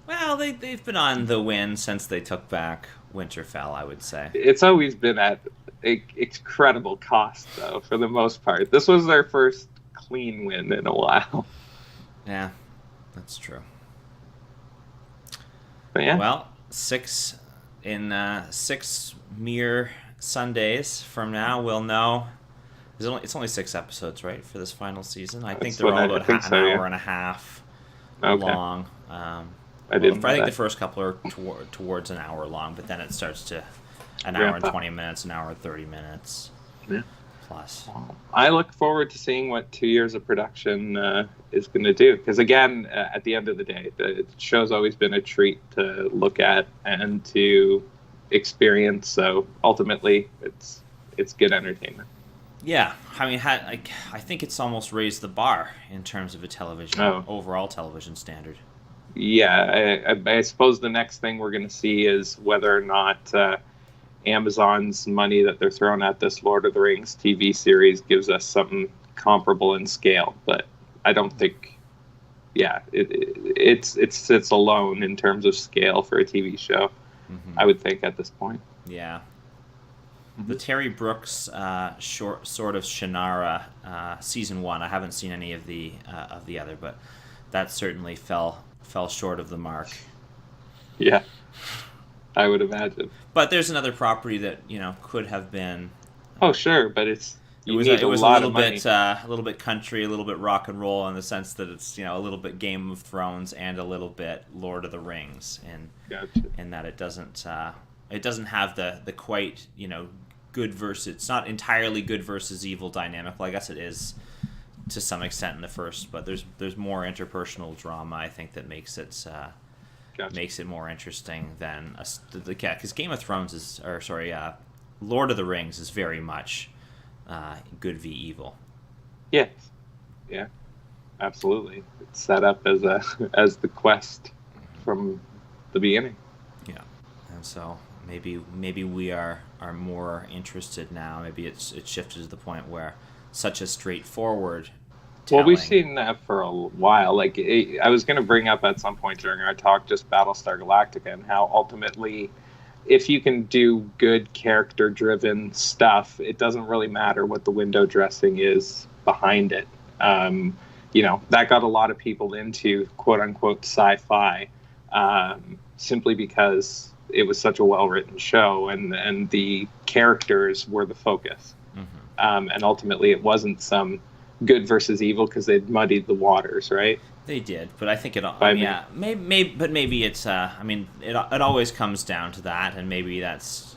Well, they've been on the win since they took back Winterfell, I would say. It's always been at incredible cost, though, for the most part. This was their first clean win in a while. Yeah, that's true. But yeah. Well, 6 mere Sundays from now, we'll know. It's only 6 episodes, right, for this final season? I think they're all about an hour and a half long. I think the first couple are towards an hour long, but then it starts to an hour and 20 minutes, an hour and 30 minutes plus. I look forward to seeing what 2 years of production is going to do. Because again, at the end of the day, the show's always been a treat to look at and to experience. So ultimately, it's good entertainment. Yeah, I mean, I think it's almost raised the bar in terms of a overall television standard. Yeah, I suppose the next thing we're going to see is whether or not Amazon's money that they're throwing at this Lord of the Rings TV series gives us something comparable in scale. But I don't think, it sits alone in terms of scale for a TV show, I would think, at this point. Yeah. The Terry Brooks sort of Shannara season 1, I haven't seen any of the other, but that certainly fell short of the mark. Yeah, I would imagine. But there's another property that could have been. Oh sure, but it was a little bit country, a little bit rock and roll in the sense that it's a little bit Game of Thrones and a little bit Lord of the Rings, in that it doesn't have the quite good versus. It's not entirely good versus evil dynamic. Well, I guess it is to some extent in the first, but there's more interpersonal drama, I think, that makes it more interesting than because Game of Thrones Lord of the Rings is very much good v evil. Yes, yeah, absolutely. It's set up as the quest from the beginning. Yeah, and so maybe we are more interested now. Maybe it's shifted to the point where such a straightforward telling. Well, we've seen that for a while. Like, I was going to bring up at some point during our talk just Battlestar Galactica and how ultimately, if you can do good character-driven stuff, it doesn't really matter what the window dressing is behind it. That got a lot of people into quote-unquote sci-fi simply because it was such a well-written show and the characters were the focus. And ultimately it wasn't some good versus evil because they'd muddied the waters, right? They did, but I think maybe it's it always comes down to that, and maybe that's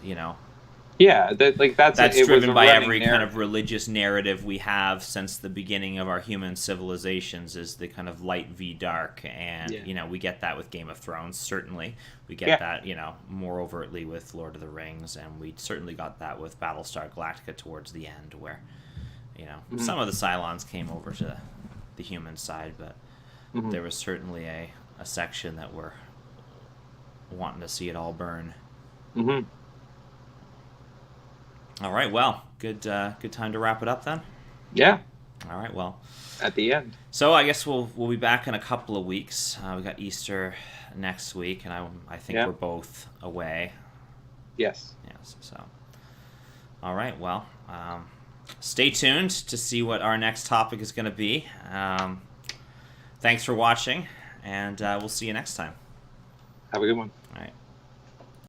that's driven by every kind of religious narrative we have since the beginning of our human civilizations, is the kind of light v dark, and we get that with Game of Thrones, certainly we get that more overtly with Lord of the Rings, and we certainly got that with Battlestar Galactica towards the end, where some of the Cylons came over to the human side, but Mhm. there was certainly a section that were wanting to see it all burn. Mhm. All right, well, good time to wrap it up then. Yeah. All right, well, At the end. so I guess we'll be back in a couple of weeks. We got Easter next week, and I think Yeah. we're both away. Yes. Yes. So, all right. Well, stay tuned to see what our next topic is going to be. Thanks for watching, and we'll see you next time. Have a good one. All right.